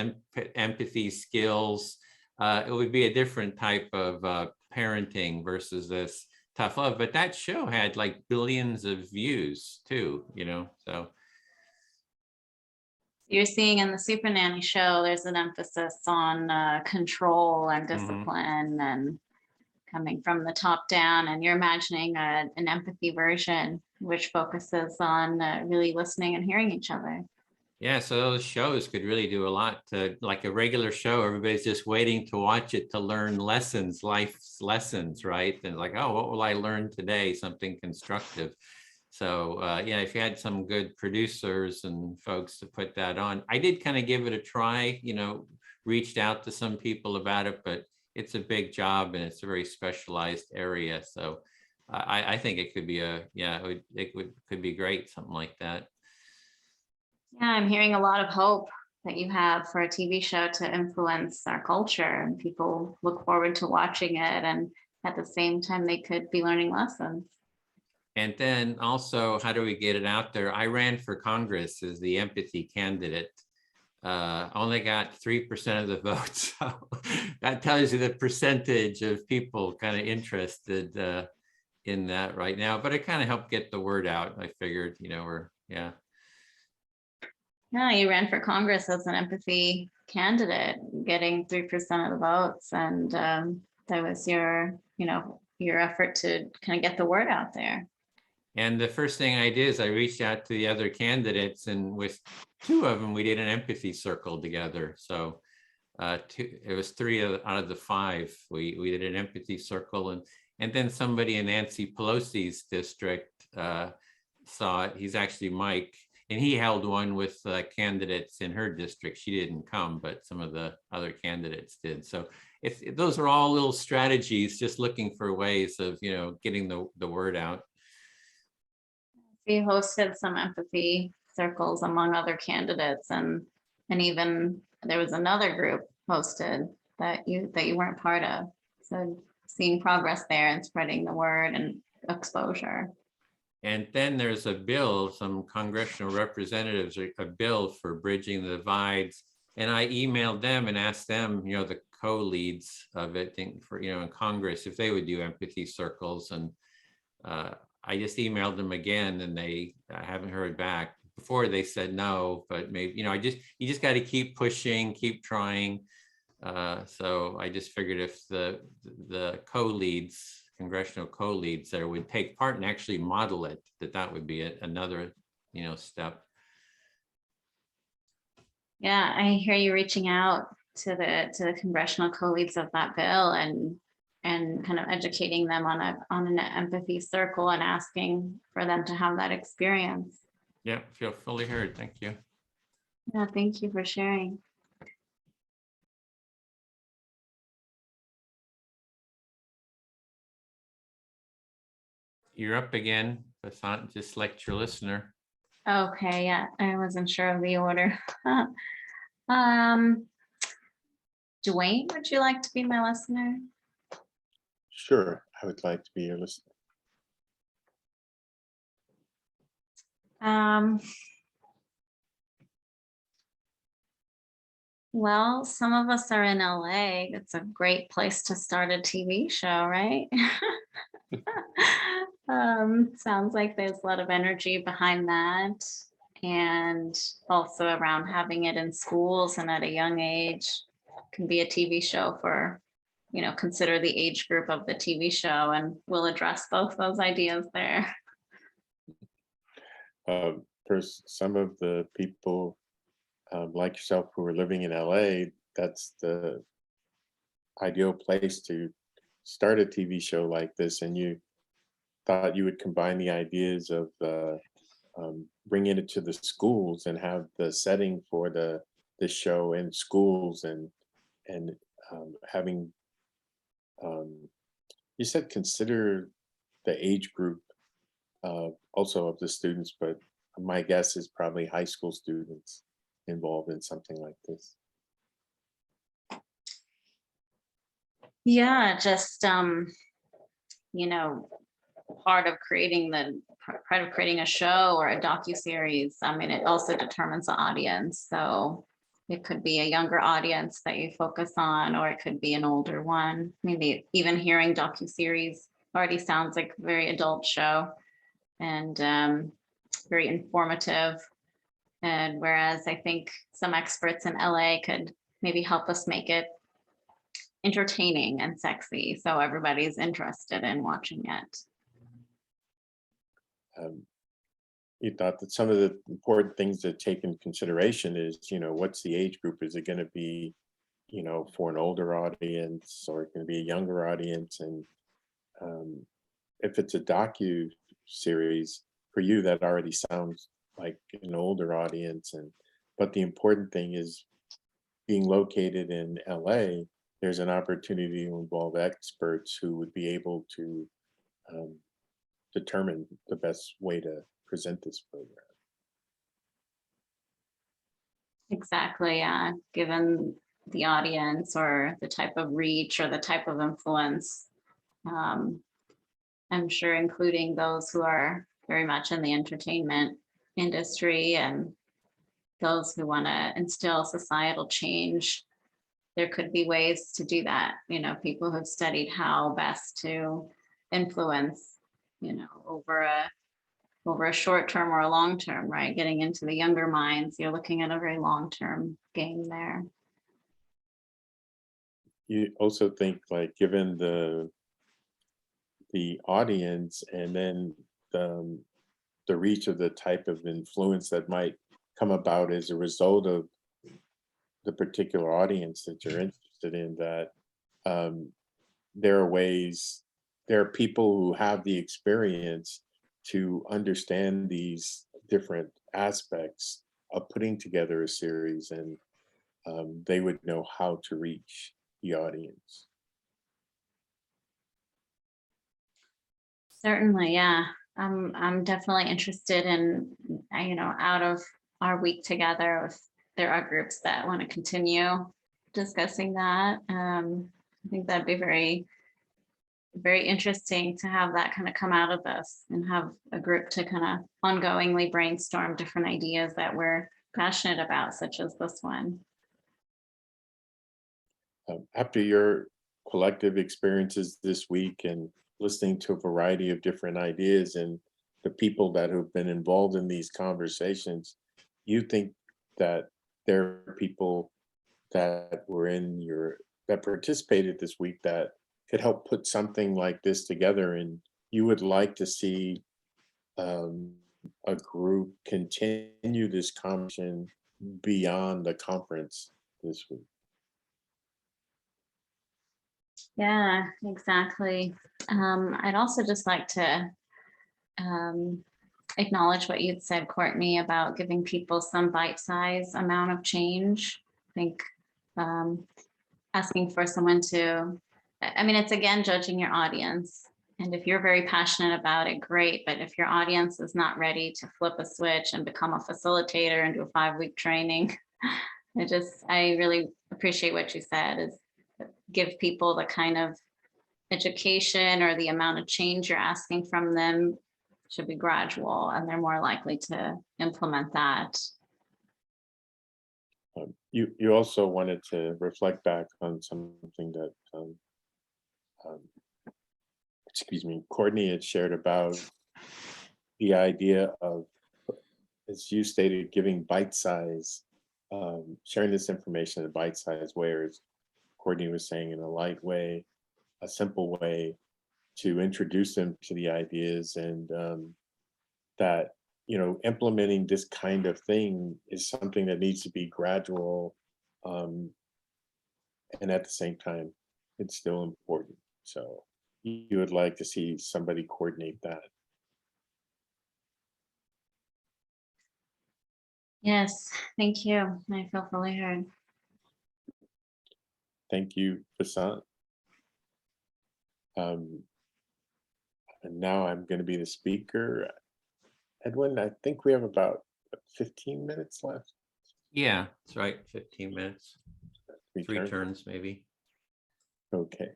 empathy skills. It would be a different type of parenting versus this tough love. But that show had like billions of views too, so. You're seeing in the Super Nanny show, there's an emphasis on control and discipline and coming from the top down, and you're imagining an empathy version which focuses on really listening and hearing each other. Yeah, so those shows could really do a lot to, like a regular show, everybody's just waiting to watch it to learn lessons, life's lessons, right? And like, oh, what will I learn today? Something constructive. So yeah, if you had some good producers and folks to put that on. I did kind of give it a try, reached out to some people about it, but it's a big job and it's a very specialized area. So I think it could be could be great, something like that. Yeah, I'm hearing a lot of hope that you have for a TV show to influence our culture, and people look forward to watching it, and at the same time they could be learning lessons. And then also, how do we get it out there? I ran for Congress as the empathy candidate. Only got 3% of the vote. So that tells you the percentage of people kind of interested in that right now. But it kind of helped get the word out. I figured, yeah. No, you ran for Congress as an empathy candidate, getting 3% of the votes, and that was your effort to kind of get the word out there. And the first thing I did is I reached out to the other candidates, and with 2 of them, we did an empathy circle together. So it was 3 out of the 5. We did an empathy circle, and then somebody in Nancy Pelosi's district saw it. He's actually Mike, and he held one with candidates in her district. She didn't come, but some of the other candidates did. So those are all little strategies, just looking for ways of getting the word out. We hosted some empathy circles among other candidates, and even there was another group hosted that you weren't part of. So seeing progress there and spreading the word and exposure. And then there's a bill, some congressional representatives, a bill for bridging the divides. And I emailed them and asked them, the co-leads of it for, in Congress, if they would do empathy circles. And I just emailed them again, and I haven't heard back. Before they said no, but maybe, you just got to keep pushing, keep trying. So I just figured if the co-leads, congressional co-leads there would take part and actually model it, that would be another, step. Yeah, I hear you reaching out to the congressional co-leads of that bill and kind of educating them on an empathy circle and asking for them to have that experience. Yeah, feel fully heard. Thank you. Yeah, thank you for sharing. You're up again, Vasant, just select your listener. Okay, yeah, I wasn't sure of the order. Dwayne, would you like to be my listener? Sure, I would like to be your listener. Well, some of us are in LA. It's a great place to start a TV show, right? Sounds like there's a lot of energy behind that, and also around having it in schools and at a young age. Can be a TV show for, consider the age group of the TV show, and we'll address both those ideas there. For some of the people like yourself who are living in LA, that's the ideal place to start a TV show like this. And you thought you would combine the ideas of bringing it to the schools and have the setting for the show in schools, and having you said consider the age group also of the students, but my guess is probably high school students involved in something like this. Yeah, just part of creating a show or a docuseries. I mean, it also determines the audience. So it could be a younger audience that you focus on, or it could be an older one. Maybe even hearing docuseries already sounds like a very adult show, and very informative. And whereas I think some experts in LA could maybe help us make it entertaining and sexy, so everybody's interested in watching it. You thought that some of the important things to take into consideration is, what's the age group? Is it going to be, for an older audience, or it going to be a younger audience? And if it's a docu series for you, that already sounds like an older audience. But the important thing is, being located in LA, there's an opportunity to involve experts who would be able to determine the best way to present this program. Exactly, yeah. Given the audience or the type of reach or the type of influence. I'm sure including those who are very much in the entertainment industry and those who want to instill societal change. There could be ways to do that. You know, people who've studied how best to influence, you know, over a short term or a long term, right? Getting into the younger minds, you're looking at a very long term game there. You also think, like, given the audience and then the reach of the type of influence that might come about as a result of the particular audience that you're interested in, that there are people who have the experience to understand these different aspects of putting together a series, and they would know how to reach the audience. Certainly, yeah. I'm definitely interested in, you know, out of our week together, if there are groups that want to continue discussing that. I think that'd be very, very interesting to have that kind of come out of this and have a group to kind of ongoingly brainstorm different ideas that we're passionate about, such as this one. After your collective experiences this week and listening to a variety of different ideas and the people that have been involved in these conversations, you think that there are people that that participated this week that could help put something like this together, and you would like to see a group continue this conversation beyond the conference this week? Yeah, exactly. I'd also just like to acknowledge what you'd said, Courtney, about giving people some bite-sized amount of change. I think asking for someone to, I mean, it's again, judging your audience. And if you're very passionate about it, great. But if your audience is not ready to flip a switch and become a facilitator and do a 5-week training, I really appreciate what you said, is give people the kind of education or the amount of change you're asking from them should be gradual, and they're more likely to implement that. You also wanted to reflect back on something that Courtney had shared about the idea of, as you stated, giving bite-size, sharing this information in a bite-sized way, or as Courtney was saying, in a light way, a simple way to introduce them to the ideas, and that, you know, implementing this kind of thing is something that needs to be gradual, and at the same time, it's still important. So you would like to see somebody coordinate that. Yes, thank you. I feel fully heard. Thank you, Vasant. And now I'm going to be the speaker. Edwin, I think we have about 15 minutes left. Yeah, that's right. 15 minutes, three turns maybe. Okay.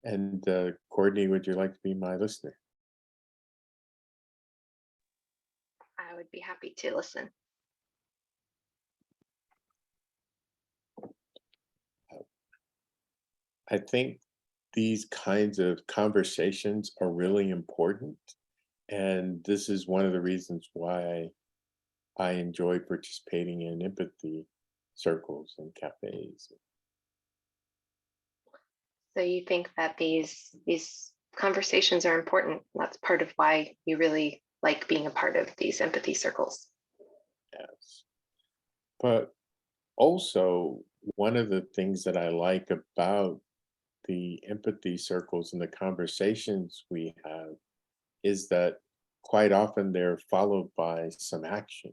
And Courtney, would you like to be my listener? I would be happy to listen. I think these kinds of conversations are really important. And this is one of the reasons why I enjoy participating in empathy circles and cafes. So you think that these conversations are important? That's part of why you really like being a part of these empathy circles. Yes. But also, one of the things that I like about the empathy circles and the conversations we have is that quite often they're followed by some action.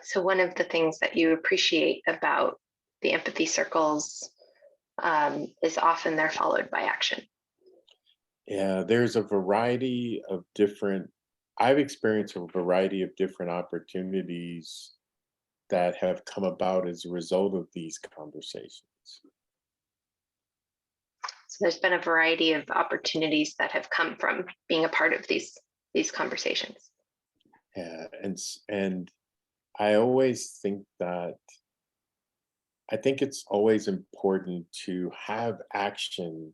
So one of the things that you appreciate about the empathy circles is often they're followed by action. Yeah, there's a variety of different I've experienced a variety of different opportunities that have come about as a result of these conversations. So there's been a variety of opportunities that have come from being a part of these conversations. Yeah, and I always think that I think it's always important to have action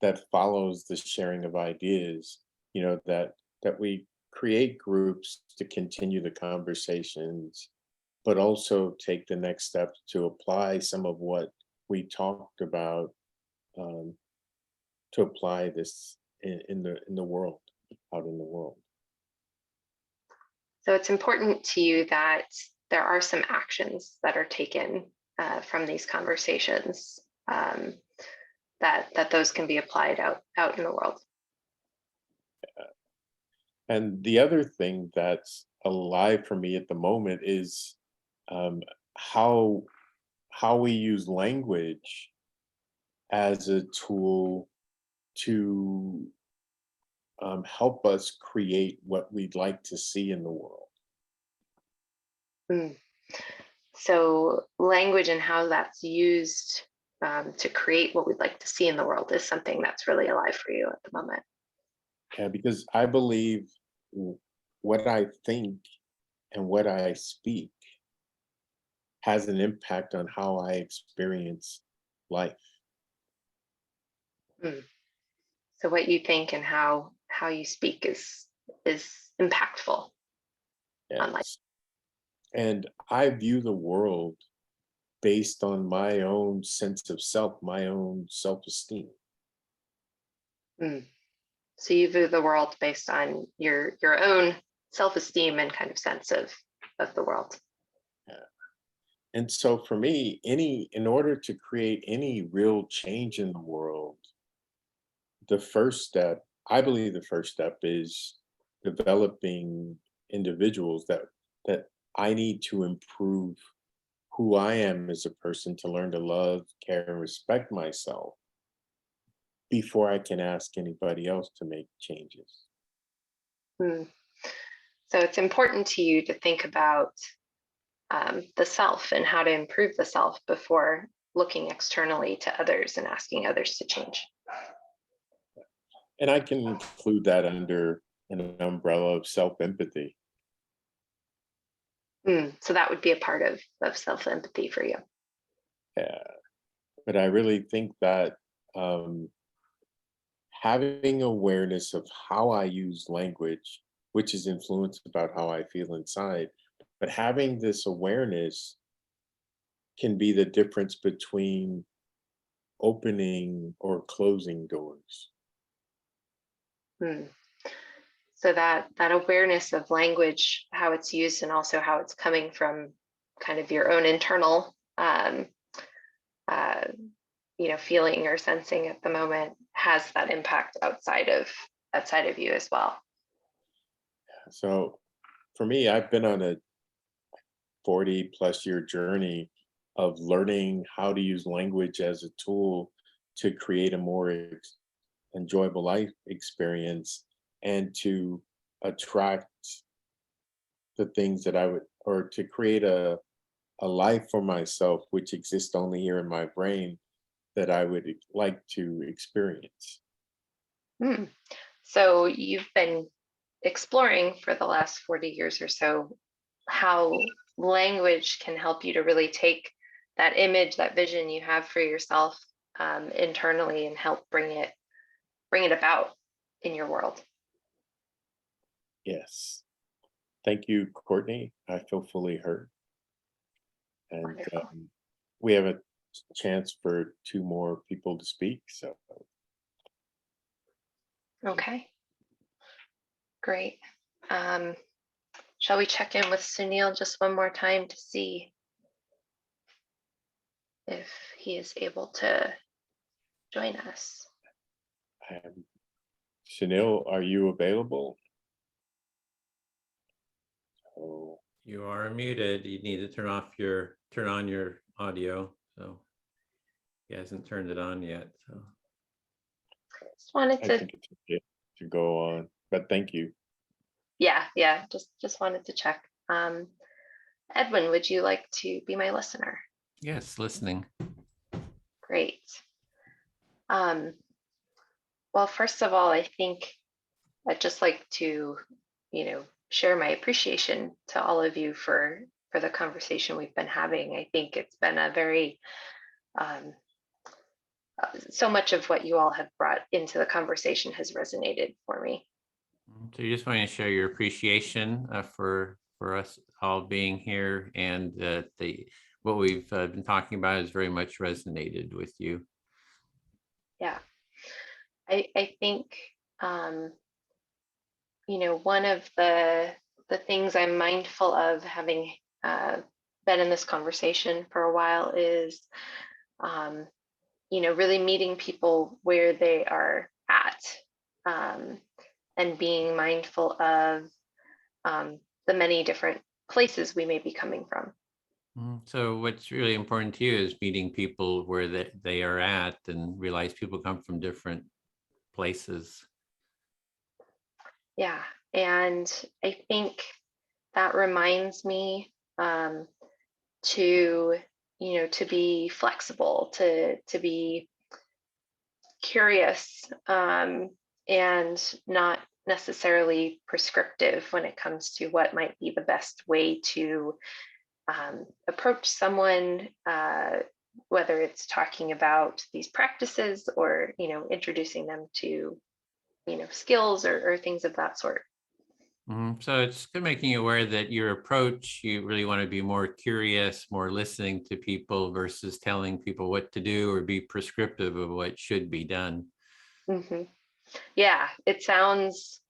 that follows the sharing of ideas. You know, that we create groups to continue the conversations, but also take the next step to apply some of what we talked about, to apply this in the world, out in the world. So it's important to you that there are some actions that are taken from these conversations, that those can be applied out in the world. And the other thing that's alive for me at the moment is how we use language as a tool to help us create what we'd like to see in the world. So language and how that's used to create what we'd like to see in the world is something that's really alive for you at the moment. Yeah, because I believe what I think and what I speak has an impact on how I experience life. So what you think and how you speak is impactful on life. Yes. And I view the world based on my own sense of self, my own self-esteem. So you view the world based on your own self-esteem and kind of sense of the world. Yeah. And so for me, in order to create any real change in the world, I believe the first step is developing individuals that I need to improve who I am as a person, to learn to love, care, and respect myself before I can ask anybody else to make changes. So it's important to you to think about the self and how to improve the self before looking externally to others and asking others to change. And I can include that under an umbrella of self-empathy. So that would be a part of self-empathy for you. Yeah. But I really think that having awareness of how I use language, which is influenced about how I feel inside, but having this awareness can be the difference between opening or closing doors. So that awareness of language, how it's used, and also how it's coming from kind of your own internal feeling or sensing at the moment, has that impact outside of you as well. So for me, I've been on a 40+ year journey of learning how to use language as a tool to create a more enjoyable life experience and to attract the things that I would, or to create a life for myself, which exists only here in my brain, that I would like to experience. So you've been exploring for the last 40 years or so how language can help you to really take that image, that vision you have for yourself internally, and help bring it about in your world. Yes. Thank you, Courtney. I feel fully heard. And we have a chance for 2 more people to speak. So. Okay. Great. Shall we check in with Sunil just one more time to see if he is able to join us? Sunil, are you available? Oh. You are muted. You need to turn on your audio. So he hasn't turned it on yet. So just wanted I to think it's okay to go on, but thank you. yeah, just wanted to check. Edwin, would you like to be my listener? Yes, listening. Great. Well, first of all, I think I'd just like to, share my appreciation to all of you for the conversation we've been having. I think it's been a very, so much of what you all have brought into the conversation has resonated for me. So you just want to share your appreciation for us all being here, and what we've been talking about has very much resonated with you. Yeah, I think one of the things I'm mindful of, having been in this conversation for a while, is really meeting people where they are at, and being mindful of the many different places we may be coming from. So what's really important to you is meeting people where they are at, and realize people come from different places. Yeah, and I think that reminds me to be flexible, to be curious, and not necessarily prescriptive when it comes to what might be the best way to approach someone, whether it's talking about these practices or introducing them to skills or things of that sort. So it's good making you aware that your approach, you really want to be more curious, more listening to people versus telling people what to do or be prescriptive of what should be done. Mm-hmm. Yeah, it sounds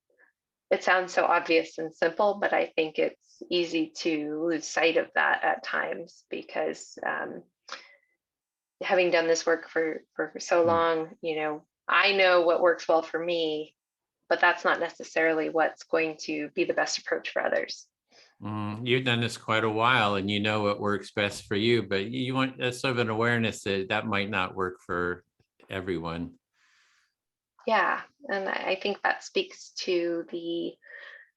so obvious and simple, but I think it's easy to lose sight of that at times, because having done this work for so long, I know what works well for me, but that's not necessarily what's going to be the best approach for others. You've done this quite a while, and you know what works best for you, but you want sort of an awareness that might not work for everyone. Yeah, and I think that speaks to the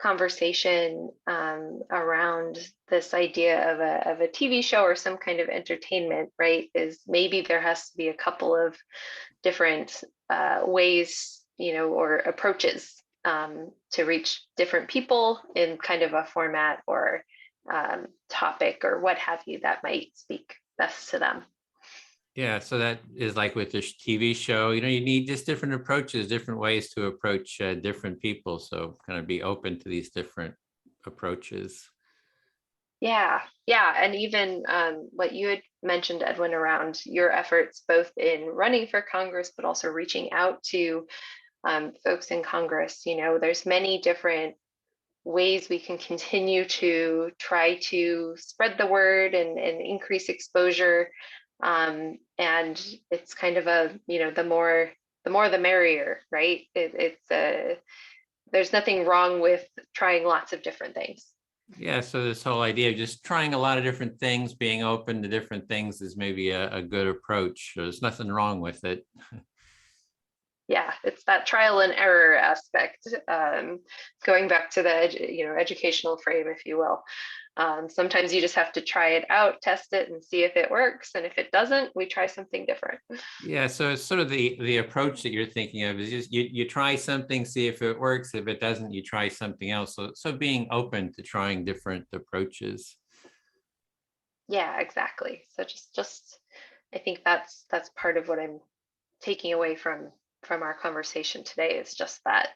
conversation around this idea of a TV show or some kind of entertainment, right? Is maybe there has to be a couple of different ways, or approaches to reach different people in kind of a format or topic or what have you that might speak best to them. Yeah, so that is like with this TV show, you need just different approaches, different ways to approach different people. So kind of be open to these different approaches. Yeah, and even what you had mentioned, Edwin, around your efforts both in running for Congress, but also reaching out to folks in Congress. There's many different ways we can continue to try to spread the word and increase exposure. And it's kind of the more the merrier, right? There's nothing wrong with trying lots of different things. Yeah, so this whole idea of just trying a lot of different things, being open to different things, is maybe a good approach. There's nothing wrong with it. Yeah, it's that trial and error aspect, going back to the educational frame, if you will. Sometimes you just have to try it out, test it, and see if it works. And if it doesn't, we try something different. Yeah, so it's sort of the approach that you're thinking of is just you try something, see if it works. If it doesn't, you try something else. So being open to trying different approaches. Yeah, exactly. So just I think that's part of what I'm taking away from our conversation today, is just that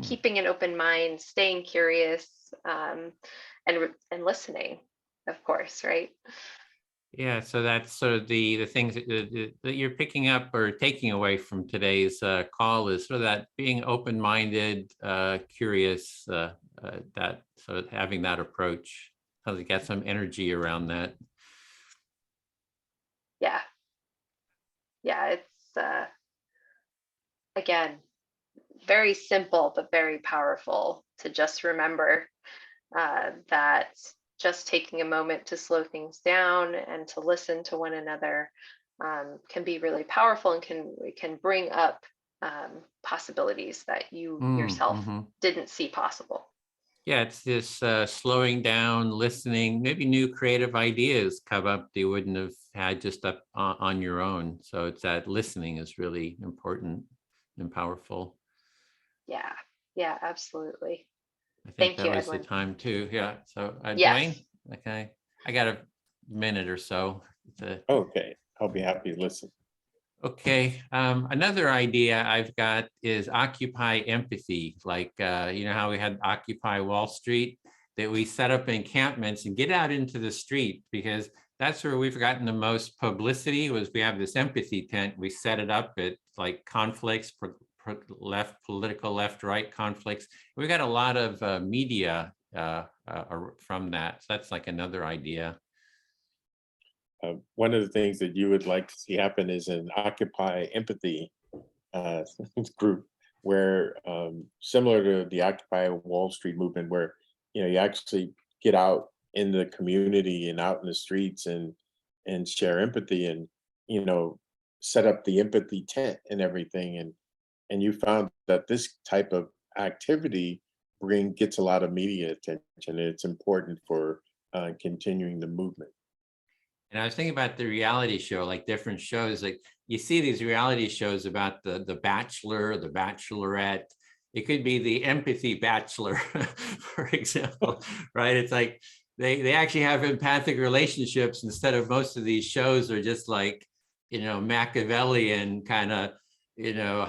keeping an open mind, staying curious, and listening, of course, right? Yeah, so that's sort of the things that you're picking up or taking away from today's call, is sort of that being open-minded, curious, that sort of having that approach. How to get some energy around that. Yeah, it's again, very simple but very powerful to just remember that just taking a moment to slow things down and to listen to one another can be really powerful, and can bring up possibilities that you yourself didn't see possible. Yeah, it's this slowing down, listening, maybe new creative ideas come up that you wouldn't have had just up on your own. So it's that listening is really important and powerful. Yeah, yeah, absolutely. I think Thank that you, was the Edwin. time too. Yeah. So Yes. Dwayne, okay, I got a minute or so. Okay, I'll be happy to listen. Okay, another idea I've got is occupy empathy. Like, you know how we had Occupy Wall Street, that we set up encampments and get out into the street, because that's where we've gotten the most publicity. Was we have this empathy tent, we set it up at like conflicts, left, political left, right conflicts. We got a lot of media from that. So that's like another idea. One of the things that you would like to see happen is an Occupy Empathy group, where similar to the Occupy Wall Street movement, where you actually get out in the community and out in the streets and share empathy, and set up the empathy tent and everything, and you found that this type of activity gets a lot of media attention, and it's important for continuing the movement. And I was thinking about the reality show, like different shows, like you see these reality shows about the Bachelor, the Bachelorette. It could be the Empathy Bachelor, for example, right? It's like they actually have empathic relationships instead of most of these shows are just like, Machiavellian kind of,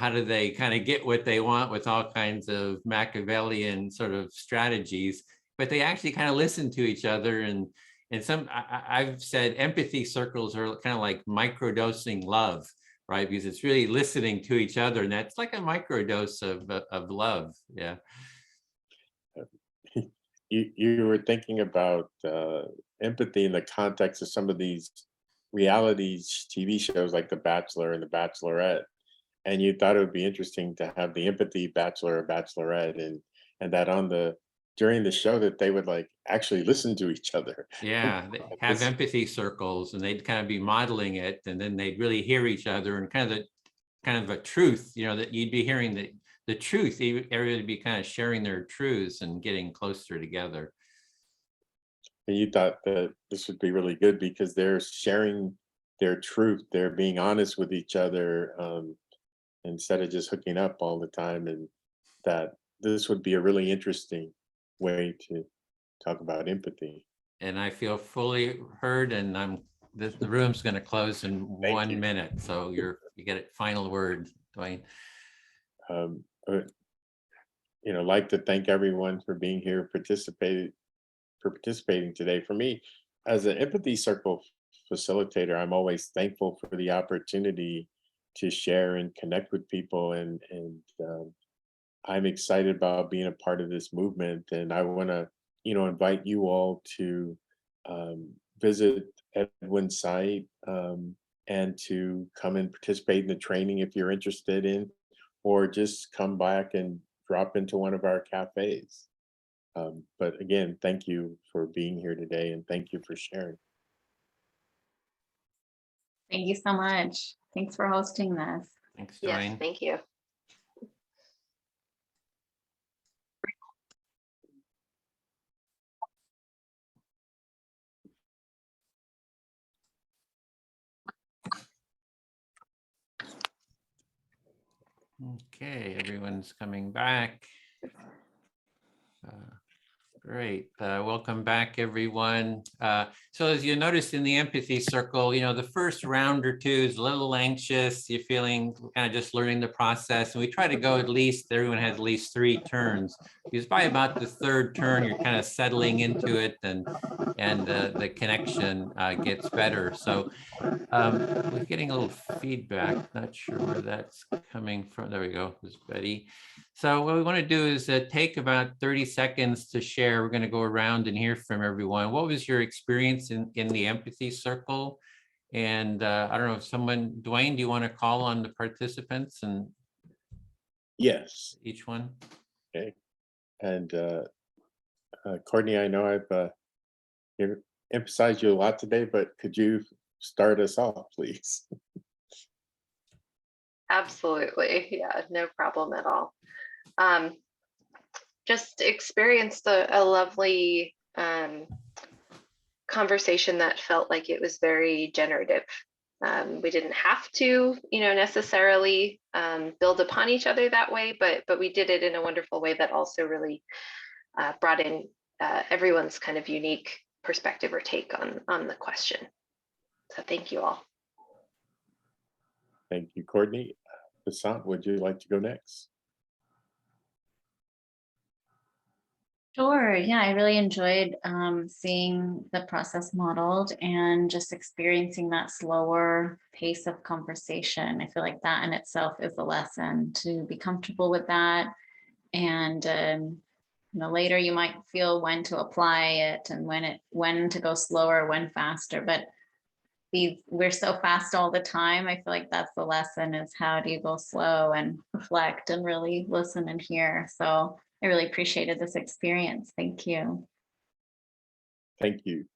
how do they kind of get what they want with all kinds of Machiavellian sort of strategies, but they actually kind of listen to each other. And I've said empathy circles are kind of like microdosing love, right? Because it's really listening to each other, and that's like a microdose of love. Yeah. You were thinking about empathy in the context of some of these reality TV shows like The Bachelor and The Bachelorette, and you thought it would be interesting to have the empathy Bachelor or Bachelorette, and that during the show that they would like actually listen to each other. Yeah, they have empathy circles, and they'd kind of be modeling it, and then they'd really hear each other, and kind of a truth, that you'd be hearing the truth. Everybody would be kind of sharing their truths and getting closer together. And you thought that this would be really good because they're sharing their truth, they're being honest with each other, instead of just hooking up all the time, and that this would be a really interesting way to talk about empathy. And I feel fully heard, and the room's going to close in Thank 1 you. minute. So you get it. Final word, Dwayne. Like to thank everyone for being here, participating today. For me, as an empathy circle facilitator, I'm always thankful for the opportunity to share and connect with people, and I'm excited about being a part of this movement, and I want to invite you all to visit Edwin's site, and to come and participate in the training if you're interested in, or just come back and drop into one of our cafes. But again, thank you for being here today, and thank you for sharing. Thank you so much. Thanks for hosting this. Thanks, Yes, Dwayne. thank you. Okay, everyone's coming back. Great. Welcome back, everyone. So as you noticed in the empathy circle, the first round or two is a little anxious. You're feeling kind of just learning the process. And we try to go everyone has at least 3 turns. Because by about the 3rd turn, you're kind of settling into it, and the connection gets better. So we're getting a little feedback. Not sure where that's coming from. There we go. There's Betty. So what we want to do is take about 30 seconds to share. We're going to go around and hear from everyone. What was your experience in the empathy circle? And I don't know if Dwayne, do you want to call on the participants and Yes. each one? Okay. And Courtney, I know I've emphasized you a lot today, but could you start us off, please? Absolutely. Yeah, no problem at all. just experienced a lovely conversation that felt like it was very generative. We didn't have to, necessarily build upon each other that way, but we did it in a wonderful way that also really brought in everyone's kind of unique perspective or take on the question. So thank you all. Thank you, Courtney. Vasant, would you like to go next? Sure. Yeah, I really enjoyed seeing the process modeled and just experiencing that slower pace of conversation. I feel like that in itself is a lesson to be comfortable with that. And later you might feel when to apply it and when to go slower, when faster. But we're so fast all the time. I feel like that's the lesson, is how do you go slow and reflect and really listen and hear. So I really appreciated this experience. Thank you. Thank you.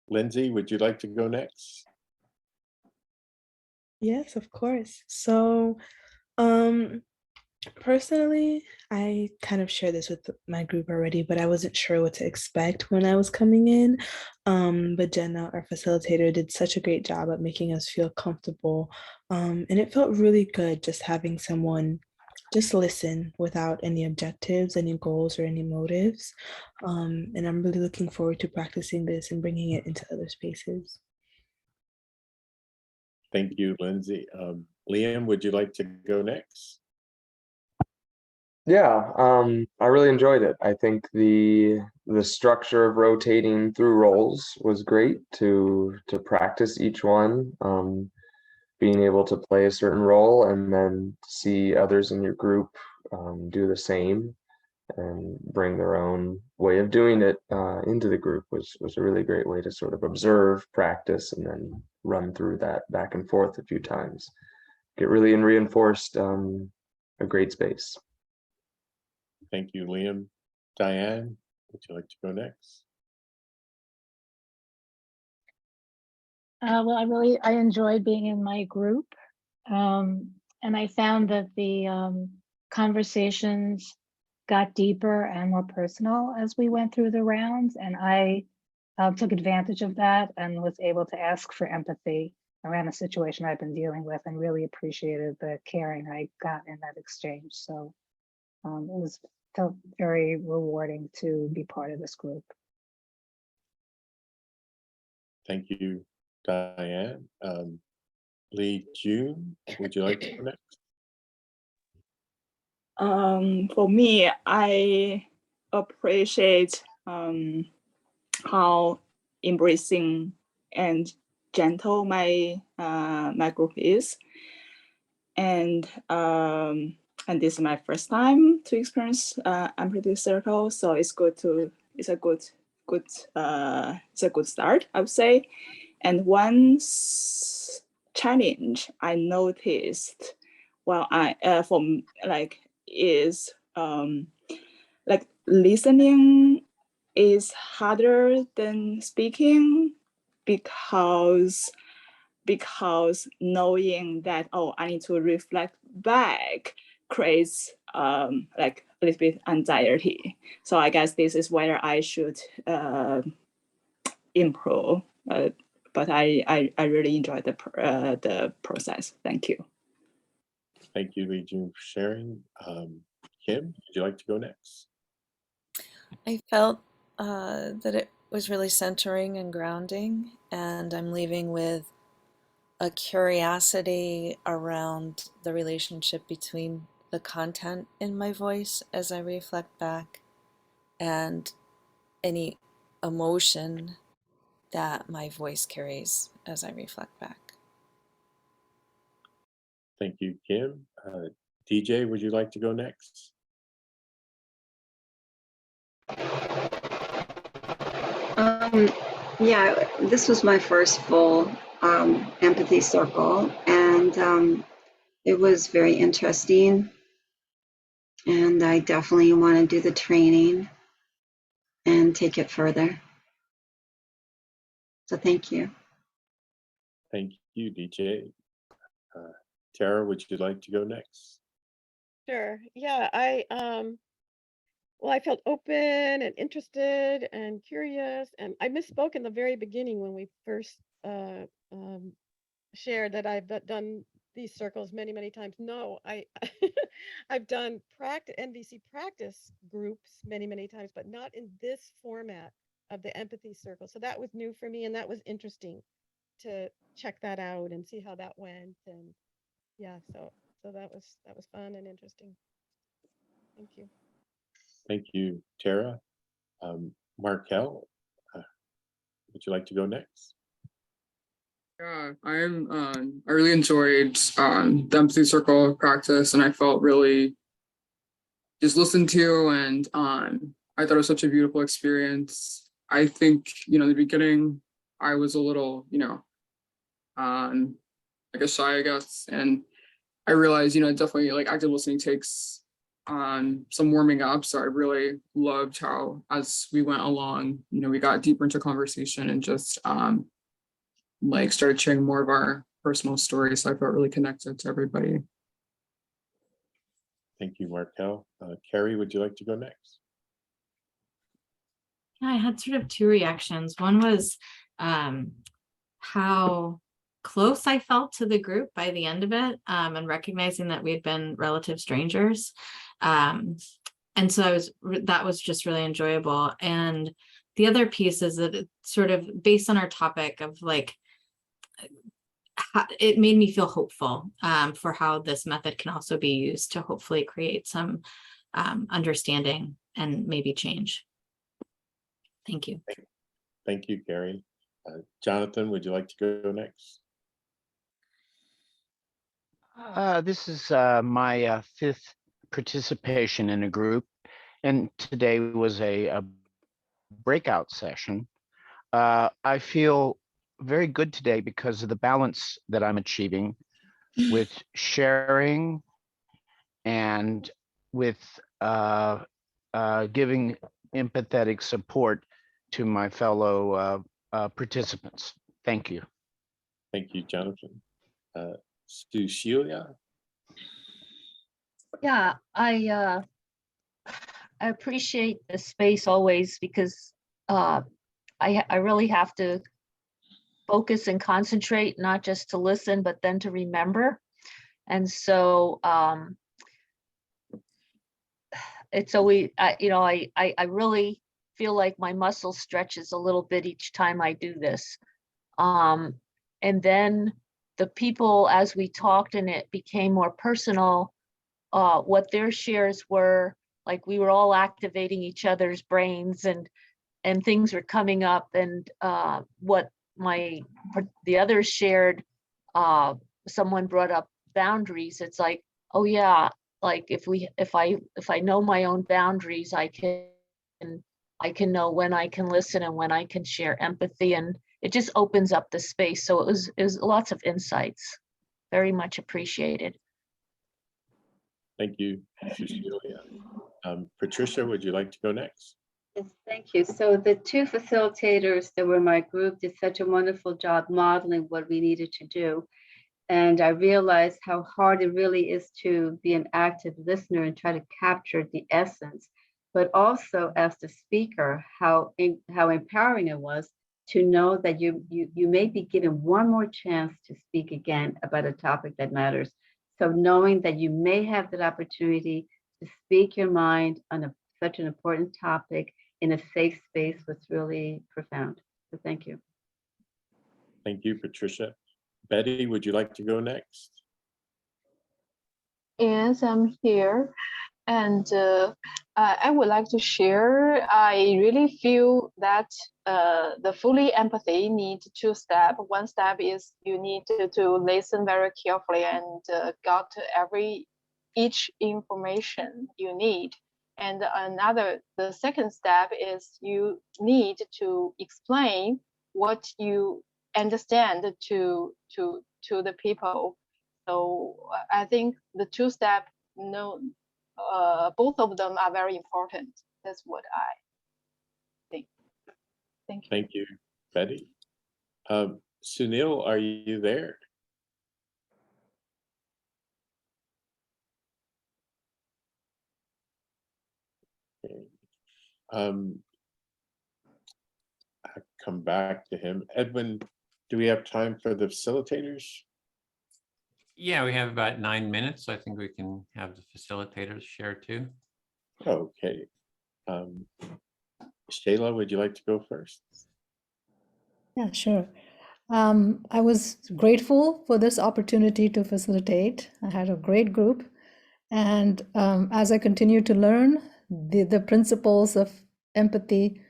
Lindsay, would you like to go next? Yes, of course. So, personally, I kind of shared this with my group already, but I wasn't sure what to expect when I was coming in. But Jenna, our facilitator, did such a great job at making us feel comfortable. And it felt really good just having someone just listen without any objectives, any goals, or any motives. And I'm really looking forward to practicing this and bringing it into other spaces. Thank you, Lindsay. Liam, would you like to go next? Yeah, I really enjoyed it. I think the structure of rotating through roles was great to practice each one. Being able to play a certain role and then see others in your group do the same and bring their own way of doing it into the group was a really great way to sort of observe, practice, and then run through that back and forth a few times. Get really reinforced a great space. Thank you, Liam. Diane, would you like to go next? Well, I enjoyed being in my group. And I found that the conversations got deeper and more personal as we went through the rounds. And I took advantage of that and was able to ask for empathy around a situation I've been dealing with, and really appreciated the caring I got in that exchange. So it felt very rewarding to be part of this group. Thank you, Diane. Lee June, would you like to go next? For me, I appreciate how embracing and gentle my my group is, and this is my first time to experience empathy circle, so it's a good start, I would say. And one challenge I noticed while is like listening is harder than speaking, because knowing that, oh, I need to reflect back creates like a little bit anxiety. So I guess this is where I should improve. But I really enjoyed the process. Thank you. Thank you, Lee June, for sharing. Kim, would you like to go next? I felt that it was really centering and grounding, and I'm leaving with a curiosity around the relationship between the content in my voice as I reflect back and any emotion that my voice carries as I reflect back. Thank you, Kim. DJ, would you like to go next? Yeah, this was my first full empathy circle, and it was very interesting. And I definitely want to do the training and take it further. So thank you. Thank you, DJ. Tara, would you like to go next? Sure. Yeah, I well, I felt open and interested and curious. And I misspoke in the very beginning when we first shared that I've done these circles many, many times. No, I've done NVC practice groups many, many times, but not in this format of the empathy circle. So that was new for me, and that was interesting to check that out and see how that went. And yeah, so that was fun and interesting. Thank you. Thank you, Tara. Markel, would you like to go next? Yeah, I really enjoyed the empathy circle practice, and I felt really just listened to, and I thought it was such a beautiful experience. I think, in the beginning, I was a little, I guess shy, I guess, and I realized, definitely like active listening takes some warming up. So I really loved how, as we went along, we got deeper into conversation and just like started sharing more of our personal stories. So I felt really connected to everybody. Thank you, Markel. Carrie, would you like to go next? I had sort of two reactions. One was how close I felt to the group by the end of it, and recognizing that we had been relative strangers. And so that was just really enjoyable. And the other piece is that it's sort of based on our topic of like, it made me feel hopeful for how this method can also be used to hopefully create some understanding and maybe change. Thank you. Thank you, Carrie. Jonathan, would you like to go next? This is my fifth participation in a group, and today was a breakout session. I feel very good today because of the balance that I'm achieving with sharing and with giving empathetic support to my fellow participants. Thank you. Thank you, Jonathan. Sushila? Yeah, I appreciate the space always because I really have to focus and concentrate, not just to listen, but then to remember. And so it's always, I really feel like my muscle stretches a little bit each time I do this. And then the people, as we talked and it became more personal, what their shares were, like we were all activating each other's brains and things were coming up, and what the others shared, someone brought up boundaries. It's like, oh yeah, like if I know my own boundaries, I can know when I can listen and when I can share empathy, and it just opens up the space. So it was lots of insights. Very much appreciated. Thank you, Sushila. Patricia, would you like to go next? Yes, thank you. So the two facilitators that were in my group did such a wonderful job modeling what we needed to do. And I realized how hard it really is to be an active listener and try to capture the essence, but also as the speaker, how empowering it was to know that you may be given one more chance to speak again about a topic that matters. So knowing that you may have that opportunity to speak your mind on such an important topic in a safe space was really profound. So thank you. Thank you, Patricia. Betty, would you like to go next? Yes, I'm here. And I would like to share, I really feel that the fully empathy needs two steps. One step is you need to listen very carefully and got each information you need. And the second step is you need to explain what you understand to the people. So I think the two steps, both of them are very important. That's what I think. Thank you. Thank you, Betty. Sunil, are you there? I'll come back to him. Edwin, do we have time for the facilitators? Yeah, we have about 9 minutes. So I think we can have the facilitators share too. Okay. Shayla, would you like to go first? Yeah, sure. I was grateful for this opportunity to facilitate. I had a great group. And as I continue to learn, the principles of empathy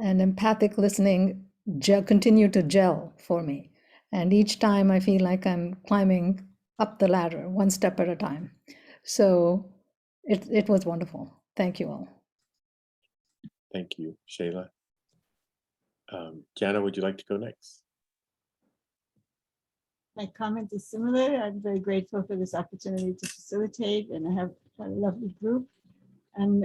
and empathic listening continue to gel for me. And each time I feel like I'm climbing up the ladder, one step at a time. So it was wonderful. Thank you all. Thank you, Shayla. Jana, would you like to go next? My comment is similar. I'm very grateful for this opportunity to facilitate, and I have a lovely group. And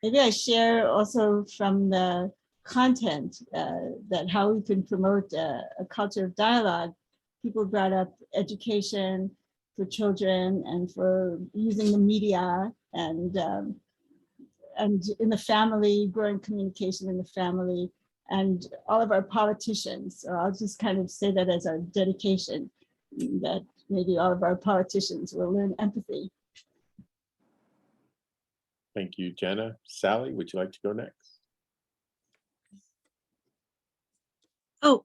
maybe I share also from the content that how we can promote a culture of dialogue. People brought up education for children and for using the media and in the family, growing communication in the family, and all of our politicians. So I'll just kind of say that as our dedication, that maybe all of our politicians will learn empathy. Thank you, Jenna. Sally, would you like to go next? Oh,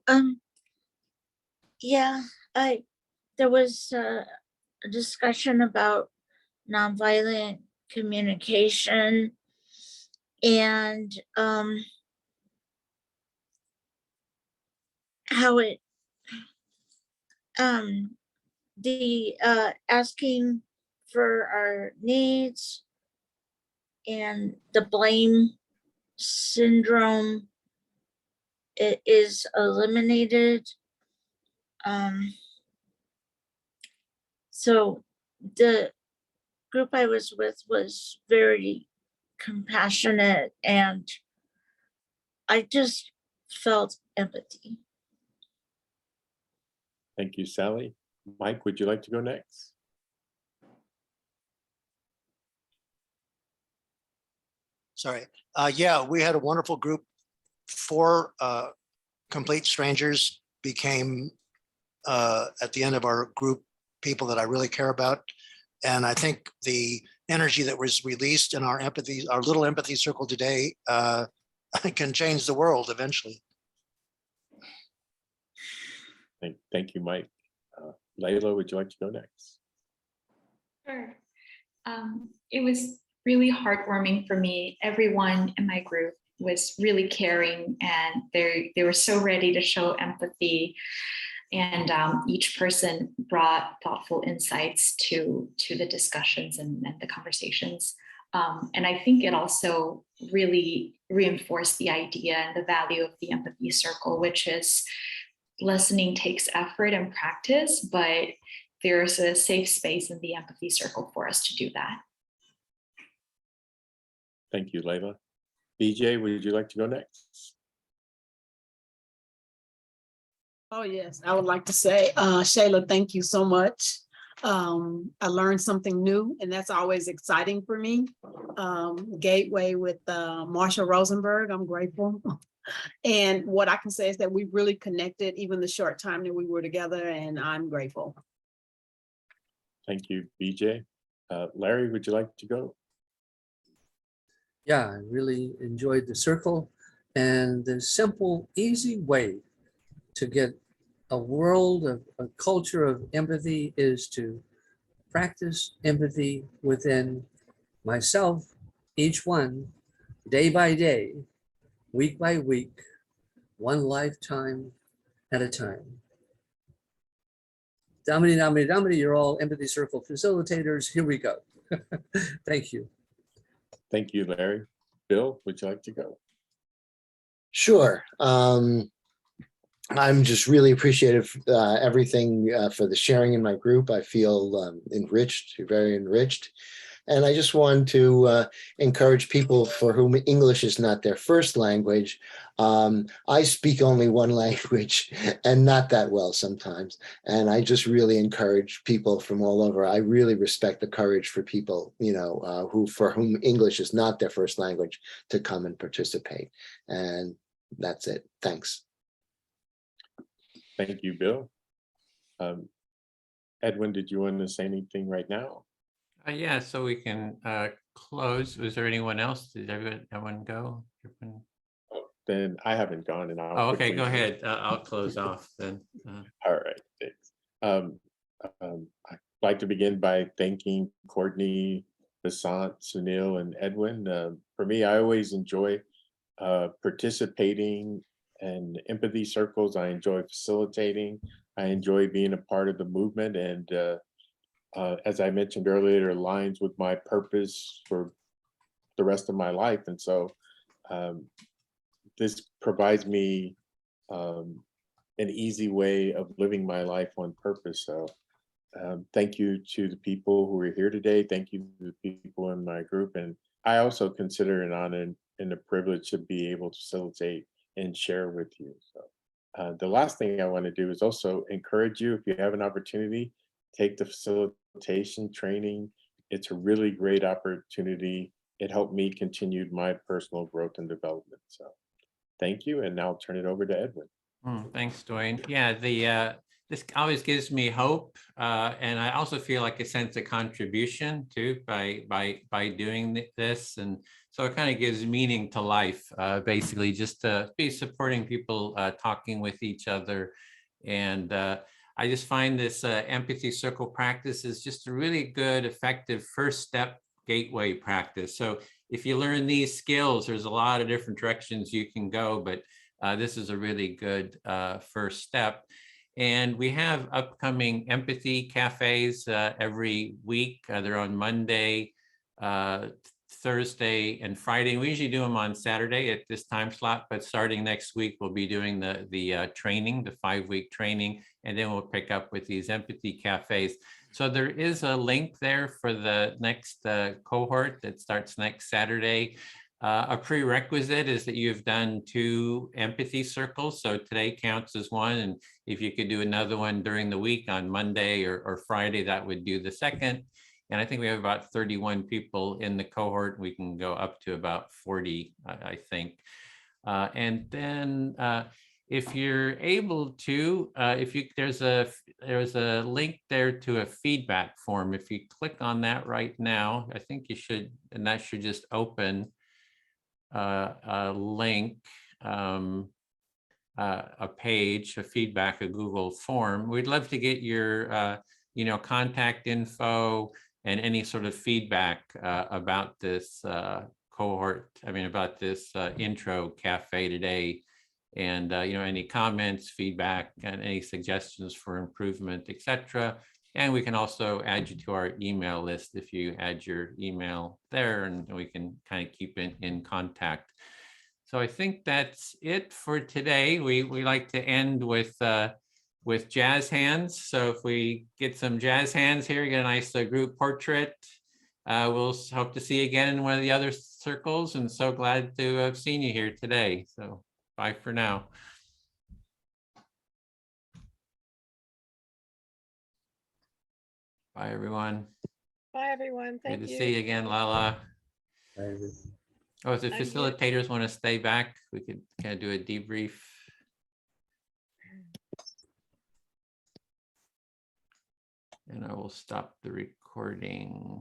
yeah, there was a discussion about nonviolent communication and how it the asking for our needs and the blame syndrome, it is eliminated. So the group I was with was very compassionate, and I just felt empathy. Thank you, Sally. Mike, would you like to go next? Sorry. Yeah, we had a wonderful group. 4 complete strangers became, at the end of our group, people that I really care about. And I think the energy that was released in our empathy, our little empathy circle today, can change the world eventually. Thank you, Mike. Layla, would you like to go next? Sure. It was really heartwarming for me. Everyone in my group was really caring, and they were so ready to show empathy. And each person brought thoughtful insights to the discussions and the conversations. And I think it also really reinforced the idea and the value of the empathy circle, which is listening takes effort and practice, but there's a safe space in the empathy circle for us to do that. Thank you, Layla. BJ, would you like to go next? Oh, yes, I would like to say, Shayla, thank you so much. I learned something new, and that's always exciting for me. Gateway with Marsha Rosenberg, I'm grateful. And what I can say is that we really connected even the short time that we were together, and I'm grateful. Thank you, BJ. Larry, would you like to go? Yeah, I really enjoyed the circle and the simple, easy way to get a world of a culture of empathy is to practice empathy within myself, each one, day by day, week by week, one lifetime at a time. Damini, damini, damini, you're all empathy circle facilitators. Here we go. Thank you. Thank you, Larry. Bill, would you like to go? Sure. I'm just really appreciative everything for the sharing in my group. I feel enriched, very enriched. And I just want to encourage people for whom English is not their first language. I speak only one language and not that well sometimes. And I just really encourage people from all over. I really respect the courage for people, for whom English is not their first language to come and participate. And that's it. Thanks. Thank you, Bill. Edwin, did you want to say anything right now? Yeah, so we can close. Was there anyone else? Did everyone go? Then I haven't gone, and I'll. Oh, okay, quickly go ahead. I'll close off then. All right, thanks. I'd like to begin by thanking Courtney, Vasant, Sunil, and Edwin. For me, I always enjoy participating in empathy circles. I enjoy facilitating. I enjoy being a part of the movement. And as I mentioned earlier, it aligns with my purpose for the rest of my life. And so this provides me an easy way of living my life on purpose. So thank you to the people who are here today. Thank you to the people in my group. And I also consider an honor and a privilege to be able to facilitate and share with you. So the last thing I want to do is also encourage you, if you have an opportunity, take the facilitation training. It's a really great opportunity. It helped me continue my personal growth and development. So thank you. And now I'll turn it over to Edwin. Thanks, Dwayne. Yeah, this always gives me hope, and I also feel like a sense of contribution too by doing this, and so it kind of gives meaning to life. Basically, just to be supporting people, talking with each other, and I just find this empathy circle practice is just a really good, effective first step gateway practice. So if you learn these skills, there's a lot of different directions you can go, but this is a really good first step. And we have upcoming empathy cafes every week. They're on Monday, Thursday, and Friday. We usually do them on Saturday at this time slot, but starting next week, we'll be doing the training, the 5-week training, and then we'll pick up with these empathy cafes. So there is a link there for the next cohort that starts next Saturday. A prerequisite is that you've done 2 empathy circles. So today counts as one. And if you could do another one during the week on Monday or Friday, that would do the second. And I think we have about 31 people in the cohort. We can go up to about 40, I think. And then if you're able to, there's a link there to a feedback form. If you click on that right now, I think you should, and that should just open a link, a page, a feedback, a Google form. We'd love to get your, contact info and any sort of feedback about this cohort. About this intro cafe today, and any comments, feedback, and any suggestions for improvement, etc. And we can also add you to our email list if you add your email there, and we can kind of keep in contact. So I think that's it for today. We like to end with jazz hands. So if we get some jazz hands here, get a nice group portrait. We'll hope to see you again in one of the other circles, and so glad to have seen you here today. So bye for now. Bye, everyone. Bye, everyone. Thank you. Good to see you again, Lala. Bye. Oh, if the facilitators want to stay back, we could kind of do a debrief. And I will stop the recording.